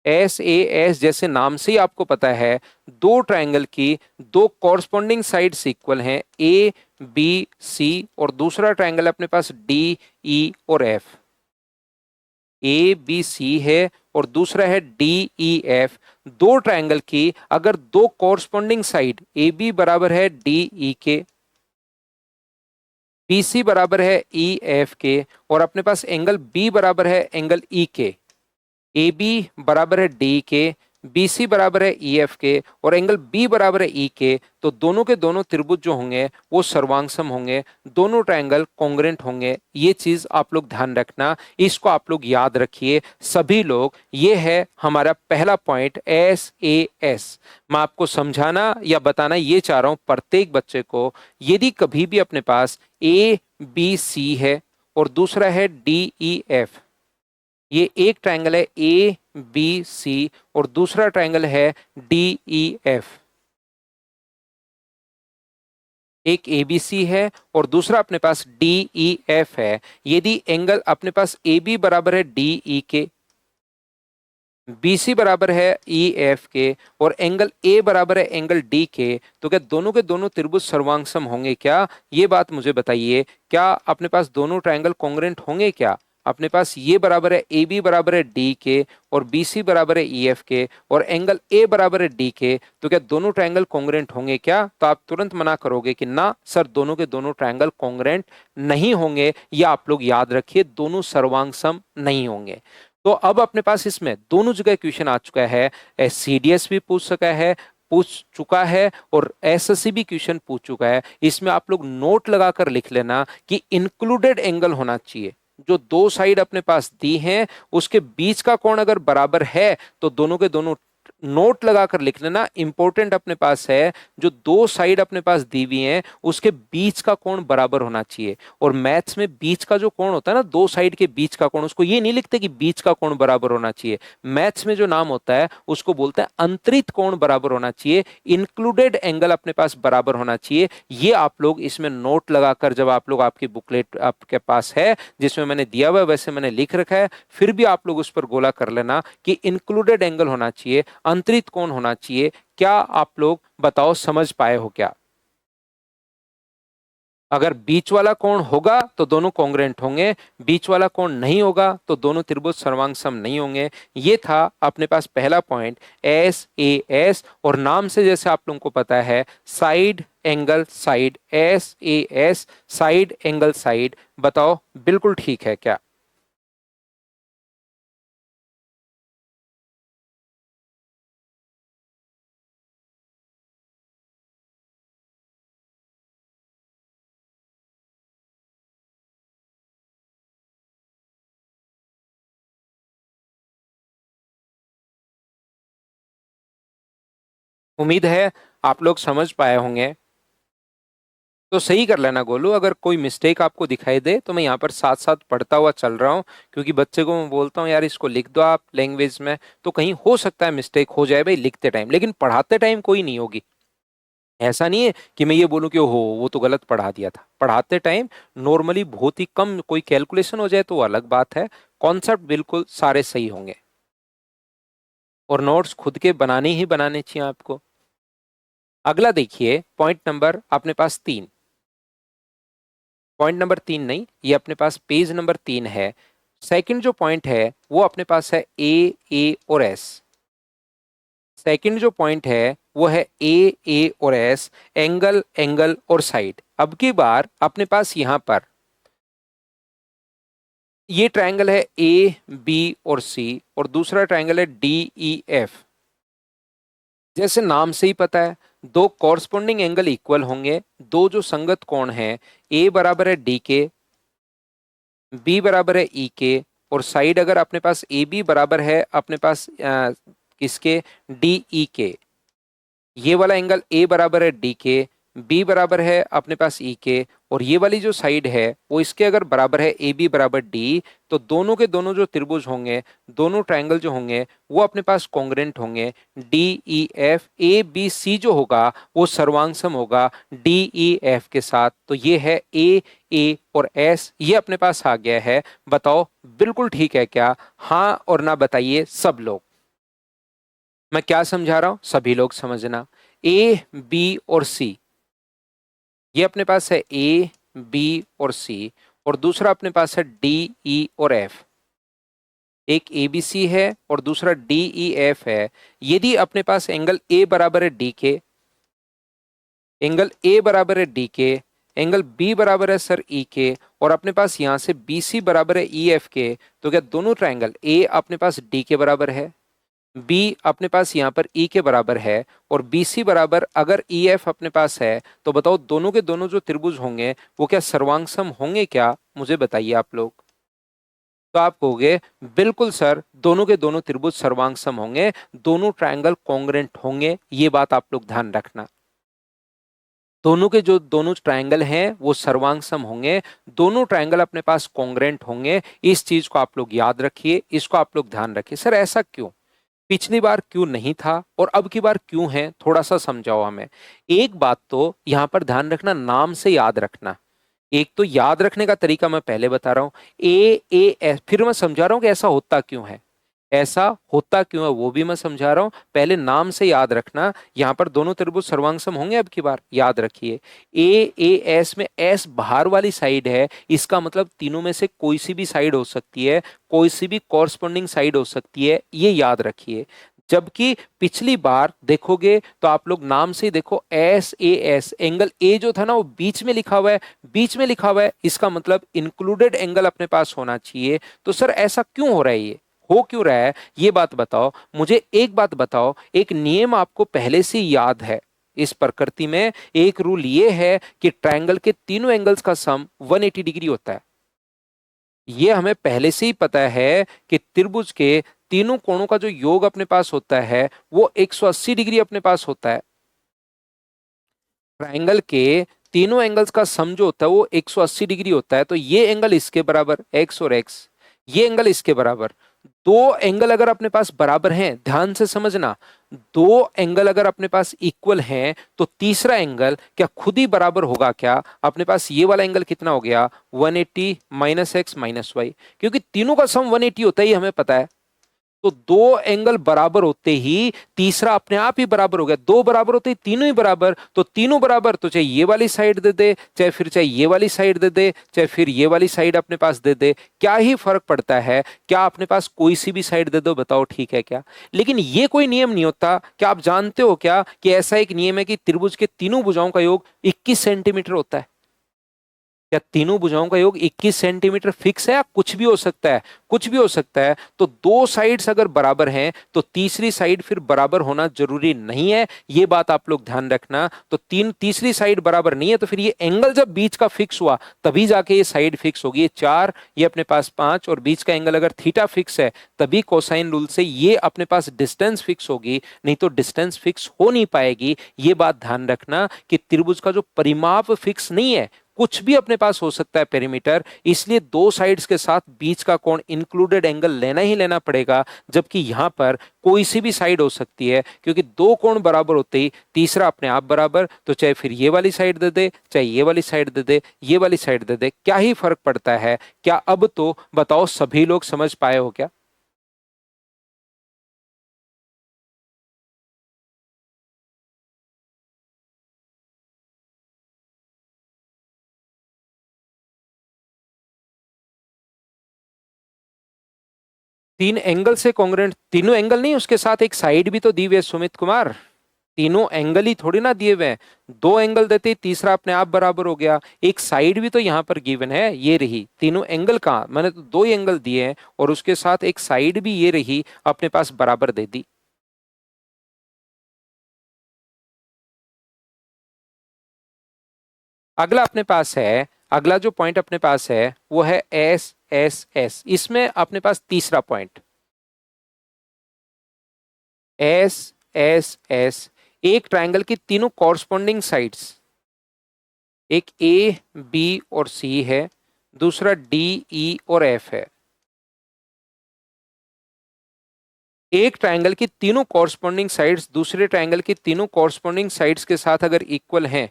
Speaker 1: SAS जैसे नाम से ही आपको पता है, दो ट्रायंगल की दो कॉरस्पॉन्डिंग साइड्स इक्वल हैं, ABC, और दूसरा ट्रायंगल अपने पास DE और F। ABC है और दूसरा है DEF। दो ट्रायंगल की अगर दो कॉरस्पॉन्डिंग साइड, AB बराबर है DE के, BC बराबर है EF के, और अपने पास एंगल B बराबर है एंगल E के, AB बराबर है D के, BC बराबर है EF के, और एंगल B बराबर है E के, तो दोनों के दोनों त्रिभुज जो होंगे वो सर्वांगसम होंगे, दोनों ट्रायंगल कॉन्ग्रेंट होंगे। ये चीज आप लोग ध्यान रखना, इसको आप लोग याद रखिए सभी लोग। ये है हमारा पहला पॉइंट SAS। मैं आपको समझाना या बताना ये चाह रहा हूं प्रत्येक बच्चे को, यदि कभी भी अपने पास ABC है और दूसरा है DEF, ये एक ट्रायंगल है ABC और दूसरा ट्रायंगल है DEF। एक एबीसी है और दूसरा अपने पास डीईएफ है। यदि एंगल अपने पास एबी बराबर है डीई के, बीसी बराबर है ई एफ के और एंगल ए बराबर है एंगल डी के, तो क्या दोनों के दोनों त्रिभुज सर्वांगसम होंगे क्या? ये बात मुझे बताइए। क्या अपने पास दोनों ट्रायंगल कॉन्ग्रुएंट होंगे क्या? अपने पास ये बराबर है ए बी बराबर है डी के और बी सी बराबर है ई एफ के और एंगल ए बराबर है डी के, तो क्या दोनों ट्रायंगल कॉन्ग्रुएंट होंगे क्या? तो आप तुरंत मना करोगे कि ना सर, दोनों के दोनों ट्रायंगल कॉन्ग्रुएंट नहीं होंगे। या आप लोग याद रखिए, दोनों सर्वांगसम नहीं होंगे। तो अब अपने पास इसमें दोनों जगह क्वेश्चन आ चुका है। सीडीएस भी पूछ चुका है और एसएससी भी क्वेश्चन पूछ चुका है। इसमें आप लोग नोट लगाकर लिख लेना कि इंक्लूडेड एंगल होना चाहिए। जो दो साइड अपने पास दी हैं उसके बीच का कोण अगर बराबर है तो दोनों के दोनों, नोट लगाकर लिख लेना, इंपॉर्टेंट अपने पास है, जो दो साइड अपने पास दी हुई हैं उसके बीच का कोण बराबर होना चाहिए। और मैथ्स में बीच का जो कोण होता है ना, दो साइड के बीच का कोण, उसको ये नहीं लिखते कि बीच का कोण बराबर होना चाहिए। मैथ्स में जो नाम होता है उसको बोलते हैं अंतरित कोण बराबर होना चाहिए, इंक्लूडेड एंगल अपने पास बराबर होना चाहिए। ये आप लोग इसमें नोट लगाकर, जब आप लोग, आपकी बुकलेट आपके पास है जिसमें मैंने दिया हुआ है वैसे मैंने लिख रखा है, फिर भी आप लोग उस पर गोला कर लेना कि इंक्लूडेड एंगल होना चाहिए, अंतरित कोण होना चाहिए। क्या आप लोग बताओ, समझ पाए हो क्या? अगर बीच वाला कोण होगा तो दोनों कॉन्ग्रुएंट होंगे, बीच वाला कोण नहीं होगा तो दोनों त्रिभुज सर्वांगसम नहीं होंगे। ये था अपने पास पहला पॉइंट, एस ए एस, और नाम से जैसे आप लोगों को पता है side angle side, S A S, side angle side. बताओ बिल्कुल ठीक है क्या? उम्मीद है आप लोग समझ पाए होंगे। तो सही कर लेना गोलू, अगर कोई मिस्टेक आपको दिखाई दे तो मैं यहाँ पर साथ साथ पढ़ता हुआ चल रहा हूँ, क्योंकि बच्चे को मैं बोलता हूँ यार इसको लिख दो आप लैंग्वेज में, तो कहीं हो सकता है मिस्टेक हो जाए भाई लिखते टाइम, लेकिन पढ़ाते टाइम कोई नहीं होगी। ऐसा नहीं है कि मैं ये बोलूँ कि ओहो वो तो गलत पढ़ा दिया था। पढ़ाते टाइम नॉर्मली बहुत ही कम कोई कैलकुलेशन हो जाए तो वो अलग बात है, कॉन्सेप्ट बिल्कुल सारे सही होंगे। और नोट्स खुद के बनाने ही बनाने चाहिए आपको। अगला देखिए, पॉइंट नंबर अपने पास 3, पॉइंट नंबर 3 नहीं, ये अपने पास पेज नंबर 3 है। सेकंड जो पॉइंट है वो अपने पास है ए और एस। सेकंड जो पॉइंट है वो है ए और एस, एंगल एंगल और साइड। अब की बार अपने पास यहां पर ये ट्रायंगल है ए बी और सी और दूसरा ट्रायंगल है डी ई एफ। जैसे नाम से ही पता है दो कॉरस्पॉन्डिंग एंगल इक्वल होंगे, दो जो संगत कोण है, ए बराबर है डी के, बी बराबर है ई के, और साइड अगर अपने पास ए बी बराबर है अपने पास किसके, डी ई के। ये वाला एंगल ए बराबर है डी के, बी बराबर है अपने पास ई के, और ये वाली जो साइड है वो इसके अगर बराबर है ए बी बराबर डी, तो दोनों के दोनों जो त्रिभुज होंगे, दोनों ट्रायंगल जो होंगे वो अपने पास कॉन्ग्रुएंट होंगे। D E F, A B C जो होगा वो सर्वांगसम होगा डी ई एफ के साथ। तो ये है ए और एस, ये अपने पास आ गया है। बताओ बिल्कुल ठीक है क्या? हाँ और ना बताइए सब लोग। मैं क्या समझा रहा हूं सभी लोग समझना। ए बी और सी, ये अपने पास है ए बी और सी, और दूसरा अपने पास है डी ई और एफ। एक ए बी सी है और दूसरा डी ई एफ है। यदि अपने पास एंगल ए बराबर है डी के, एंगल ए बराबर है डी के, एंगल बी बराबर है सर ई के, और अपने पास यहां से बी सी बराबर है ई एफ के, तो क्या दोनों ट्रायंगल ए अपने पास डी के बराबर है, बी अपने पास यहाँ पर ई के बराबर है, और बी सी बराबर अगर ई एफ अपने पास है, तो बताओ दोनों के दोनों जो त्रिभुज होंगे वो क्या सर्वांगसम होंगे क्या? मुझे बताइए आप लोग। तो आप कहोगे बिल्कुल सर, दोनों के दोनों त्रिभुज सर्वांगसम होंगे, दोनों ट्रायंगल कॉन्ग्रुएंट होंगे। ये बात आप लोग ध्यान रखना, दोनों के जो दोनों ट्रायंगल हैं वो सर्वांगसम होंगे, दोनों ट्रायंगल अपने पास कॉन्ग्रुएंट होंगे। इस चीज को आप लोग याद रखिए, इसको आप लोग ध्यान रखिए। सर ऐसा क्यों? पिछली बार क्यों नहीं था और अब की बार क्यों है, थोड़ा सा समझाओ हमें। एक बात तो यहां पर ध्यान रखना, नाम से याद रखना। एक तो याद रखने का तरीका मैं पहले बता रहा हूं, ए एस, फिर मैं समझा रहा हूं कि ऐसा होता क्यों है। ऐसा होता क्यों है वो भी मैं समझा रहा हूं, पहले नाम से याद रखना। यहां पर दोनों त्रिभुज सर्वांगसम होंगे, अब की बार याद रखिए। ए एस में एस बाहर वाली साइड है, इसका मतलब तीनों में से कोई सी भी साइड हो सकती है, कोई सी भी कॉरस्पॉन्डिंग साइड हो सकती है, ये याद रखिए। जबकि पिछली बार देखोगे तो आप लोग नाम से ही देखो, एस एंगल ए जो था ना वो बीच में लिखा हुआ है, बीच में लिखा हुआ है, इसका मतलब इंक्लूडेड एंगल अपने पास होना चाहिए। तो सर ऐसा क्यों हो रहा है, ये हो क्यों रहा है, ये बात बताओ मुझे। एक बात बताओ, एक नियम आपको पहले से याद है इस प्रकृति में, एक रूल ये है कि ट्रायंगल के तीनों एंगल्स का सम 180 डिग्री होता है। ये हमें पहले से ही पता है कि त्रिभुज के तीनों कोणों का जो योग अपने पास होता है वो 180 डिग्री अपने पास होता है। ट्रायंगल के तीनों एंगल्स का सम जो होता है वो 180 डिग्री होता है। तो ये एंगल इसके बराबर एक्स और एक्स, ये एंगल इसके बराबर। दो एंगल अगर अपने पास बराबर हैं, ध्यान से समझना, दो एंगल अगर अपने पास इक्वल हैं तो तीसरा एंगल क्या खुद ही बराबर होगा क्या। अपने पास ये वाला एंगल कितना हो गया, 180 माइनस एक्स माइनस वाई, क्योंकि तीनों का सम 180 होता है, ये हमें पता है। तो दो एंगल बराबर होते ही तीसरा अपने आप ही बराबर हो गया, दो बराबर होते ही तीनों ही बराबर, तो तीनों बराबर तो चाहे ये वाली साइड दे दे, चाहे ये वाली साइड दे दे, चाहे फिर ये वाली साइड अपने पास दे दे, क्या ही फर्क पड़ता है। क्या अपने पास कोई सी भी साइड दे दो, बताओ ठीक है क्या। लेकिन ये कोई नियम नहीं होता। क्या आप जानते हो क्या कि ऐसा एक नियम है कि त्रिभुज के तीनों भुजाओं का योग 21 सेंटीमीटर होता है। क्या तीनों भुजाओं का योग 21 सेंटीमीटर फिक्स है या कुछ भी हो सकता है, कुछ भी हो सकता है। तो दो साइड्स अगर बराबर हैं तो तीसरी साइड फिर बराबर होना जरूरी नहीं है, ये बात आप लोग ध्यान रखना। तो तीसरी साइड बराबर नहीं है तो फिर ये एंगल जब बीच का फिक्स हुआ तभी जाके ये साइड फिक्स होगी, ये 4, ये अपने पास 5, और बीच का एंगल अगर थीटा फिक्स है तभी कोसाइन रूल से ये अपने पास डिस्टेंस फिक्स होगी, नहीं तो डिस्टेंस फिक्स हो नहीं पाएगी। ये बात ध्यान रखना कि त्रिभुज का जो परिमाप फिक्स नहीं है, कुछ भी अपने पास हो सकता है पेरीमीटर, इसलिए दो साइड्स के साथ बीच का कोण इंक्लूडेड एंगल लेना ही लेना पड़ेगा। जबकि यहां पर कोई सी भी साइड हो सकती है, क्योंकि दो कोण बराबर होते ही तीसरा अपने आप बराबर, तो चाहे फिर ये वाली साइड दे दे, चाहे ये वाली साइड दे दे, ये वाली साइड दे दे, क्या ही फर्क पड़ता है। क्या अब तो बताओ सभी लोग समझ पाए हो क्या। 3 एंगल से कॉन्ग्रुएंट, तीनों एंगल नहीं, उसके साथ एक साइड भी तो दी हुई है सुमित कुमार। तीनों एंगल ही थोड़ी ना दिए हुए हैं, दो एंगल देते ही तीसरा अपने आप बराबर हो गया, एक साइड भी तो यहां पर गिवन है, ये रही। तीनों एंगल कहाँ, मैंने तो दो ही एंगल दिए हैं और उसके साथ एक साइड भी ये रही अपने पास बराबर दे दी। अगला अपने पास है, अगला जो पॉइंट अपने पास है वो है एस एस एस। इसमें अपने पास तीसरा पॉइंट एस एस एस, एक ट्रायंगल की तीनों कॉरस्पॉन्डिंग साइड्स, एक ए बी और सी है, दूसरा डी ई और एफ है। एक ट्रायंगल की तीनों कॉरस्पॉन्डिंग साइड्स दूसरे ट्रायंगल की तीनों कॉरस्पॉन्डिंग साइड्स के साथ अगर इक्वल हैं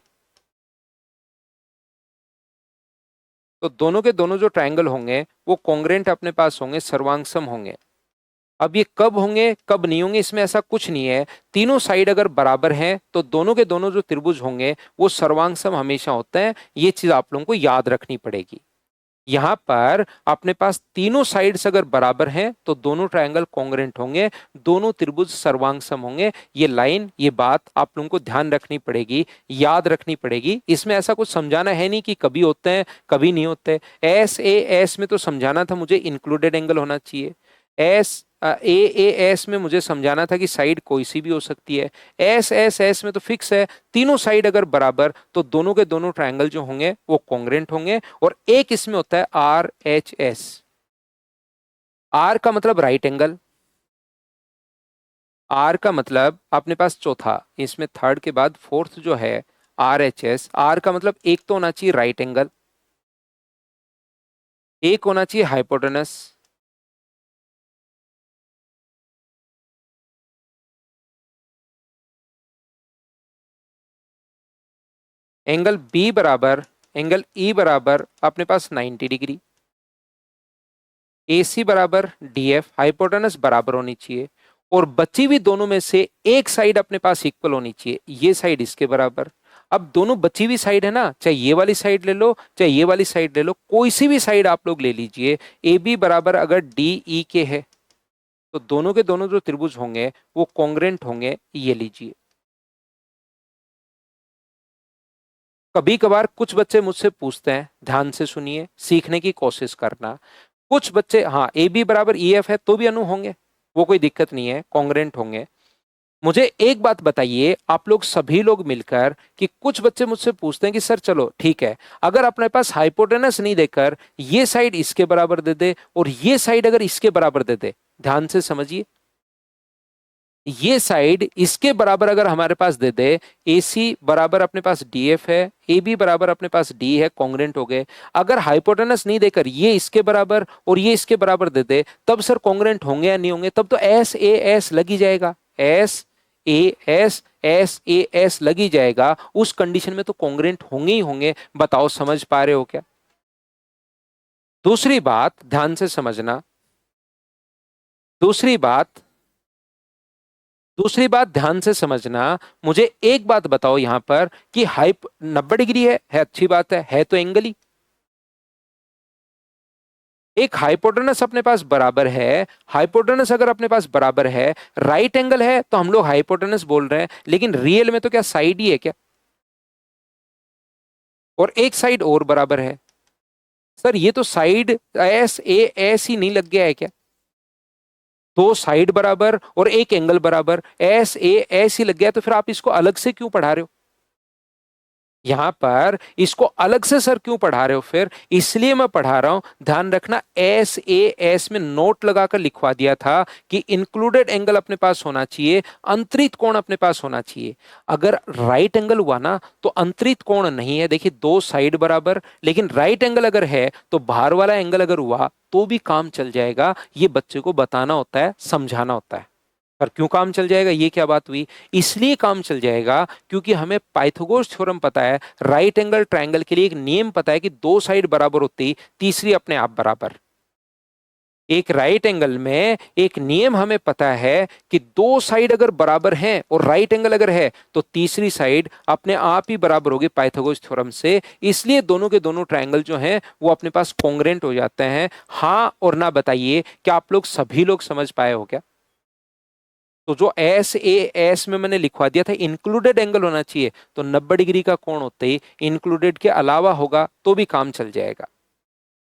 Speaker 1: तो दोनों के दोनों जो ट्रायंगल होंगे वो कॉन्ग्रुएंट अपने पास होंगे, सर्वांगसम होंगे। अब ये कब होंगे कब नहीं होंगे इसमें ऐसा कुछ नहीं है, तीनों साइड अगर बराबर हैं तो दोनों के दोनों जो त्रिभुज होंगे वो सर्वांगसम हमेशा होते हैं। ये चीज आप लोगों को याद रखनी पड़ेगी। यहां पर अपने पास तीनों साइड्स अगर बराबर हैं तो दोनों ट्रायंगल कॉन्ग्रुएंट होंगे, दोनों त्रिभुज सर्वांगसम होंगे। ये लाइन, ये बात आप लोगों को ध्यान रखनी पड़ेगी, याद रखनी पड़ेगी। इसमें ऐसा कुछ समझाना है नहीं कि कभी होते हैं कभी नहीं होते। एस ए एस में तो समझाना था मुझे इंक्लूडेड एंगल होना चाहिए, एस ए ए एस में मुझे समझाना था कि साइड कोई सी भी हो सकती है, एस एस एस में तो फिक्स है तीनों साइड अगर बराबर तो दोनों के दोनों ट्रायंगल जो होंगे वो कॉन्ग्रुएंट होंगे। और एक इसमें होता है आर एच एस, आर का मतलब राइट एंगल, आर का मतलब अपने पास चौथा, इसमें थर्ड के बाद फोर्थ जो है आर एच एस, आर का मतलब एक तो होना चाहिए राइट एंगल, एक होना चाहिए हाइपोटेनस, एंगल बी बराबर एंगल ई बराबर अपने पास 90 डिग्री, ए सी बराबर डी एफ, हाइपोटेनस बराबर होनी चाहिए, और बची हुई दोनों में से एक साइड अपने पास इक्वल होनी चाहिए, ये साइड इसके बराबर। अब दोनों बची हुई साइड है ना, चाहे ये वाली साइड ले लो चाहे ये वाली साइड ले लो, कोई सी भी साइड आप लोग ले लीजिए, ए बी बराबर अगर डी ई के है तो दोनों के दोनों जो त्रिभुज होंगे वो कॉन्ग्रेंट होंगे, ये लीजिए। कभी कभार कुछ बच्चे मुझसे पूछते हैं, ध्यान से सुनिए, सीखने की कोशिश करना। कुछ बच्चे, हाँ ए बी बराबर ई एफ है तो भी अनु होंगे, वो कोई दिक्कत नहीं है, कॉन्ग्रेंट होंगे। मुझे एक बात बताइए, आप लोग सभी लोग मिलकर, कि कुछ बच्चे मुझसे पूछते हैं कि सर चलो ठीक है, अगर अपने पास हाइपोटेनस नहीं देकर ये साइड इसके बराबर दे दे और ये साइड अगर इसके बराबर दे दे, ध्यान से समझिए, ये साइड इसके बराबर अगर हमारे पास दे दे, ए सी बराबर अपने पास डी एफ है, ए बी बराबर अपने पास डी है, कॉन्ग्रेंट हो गए। अगर हाइपोटेनस नहीं देकर ये इसके बराबर और ये इसके बराबर दे दे, तब सर कॉन्ग्रेंट होंगे या नहीं होंगे? तब तो एस ए एस लगी जाएगा, एस ए एस लगी जाएगा, उस कंडीशन में तो कॉन्ग्रेंट होंगे ही होंगे। बताओ समझ पा रहे हो क्या? दूसरी बात ध्यान से समझना, दूसरी बात दूसरी बात ध्यान से समझना, मुझे एक बात बताओ यहां पर कि हाइप 90 डिग्री है अच्छी बात है तो एंगल ही। एक हाइपोटेनस अपने पास बराबर है, हाइपोटेनस अगर अपने पास बराबर है, राइट एंगल है तो हम लोग हाइपोटेनस बोल रहे हैं, लेकिन रियल में तो क्या साइड ही है क्या? और एक साइड और बराबर है। सर ये तो साइड एस ए एस ही नहीं लग गया है क्या? दो साइड बराबर और एक एंगल बराबर, एस ए एस ही लग गया, तो फिर आप इसको अलग से क्यों पढ़ा रहे हो? यहां पर इसको अलग से सर क्यों पढ़ा रहे हो? फिर इसलिए मैं पढ़ा रहा हूं, ध्यान रखना, एस ए एस में नोट लगाकर लिखवा दिया था कि इंक्लूडेड एंगल अपने पास होना चाहिए, अंतरित कोण अपने पास होना चाहिए। अगर राइट एंगल हुआ ना तो अंतरित कोण नहीं है, देखिए दो साइड बराबर, लेकिन राइट एंगल अगर है तो बाहर वाला एंगल अगर हुआ तो भी काम चल जाएगा। ये बच्चे को बताना होता है, समझाना होता है। पर क्यों काम चल जाएगा, ये क्या बात हुई? इसलिए काम चल जाएगा क्योंकि हमें पाइथागोरस थ्योरम पता है, राइट एंगल ट्रायंगल के लिए एक नियम पता है कि दो साइड बराबर होती तीसरी अपने आप बराबर। एक राइट एंगल में एक नियम हमें पता है कि दो साइड अगर बराबर हैं और राइट एंगल अगर है तो तीसरी साइड अपने आप ही बराबर होगी पाइथागोरस थ्योरम से। इसलिए दोनों के दोनों ट्रायंगल जो हैं वो अपने पास कॉन्ग्रेंट हो जाते हैं। हाँ और ना बताइए, क्या आप लोग सभी लोग समझ पाए हो क्या? तो जो एस ए एस में मैंने लिखवा दिया था इंक्लूडेड एंगल होना चाहिए, तो 90 डिग्री का कोण होते ही इंक्लूडेड के अलावा होगा तो भी काम चल जाएगा।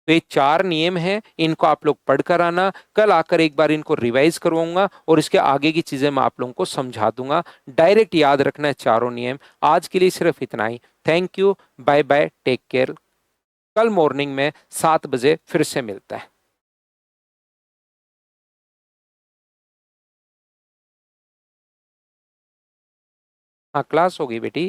Speaker 1: तो ये चार नियम हैं, इनको आप लोग पढ़ कर आना, कल आकर एक बार इनको रिवाइज करवाऊंगा और इसके आगे की चीजें मैं आप लोगों को समझा दूंगा। डायरेक्ट याद रखना है चारों नियम। आज के लिए सिर्फ इतना ही। Thank you, bye bye, take care. कल मॉर्निंग में 7 बजे फिर से मिलता है। हाँ क्लास होगी बेटी।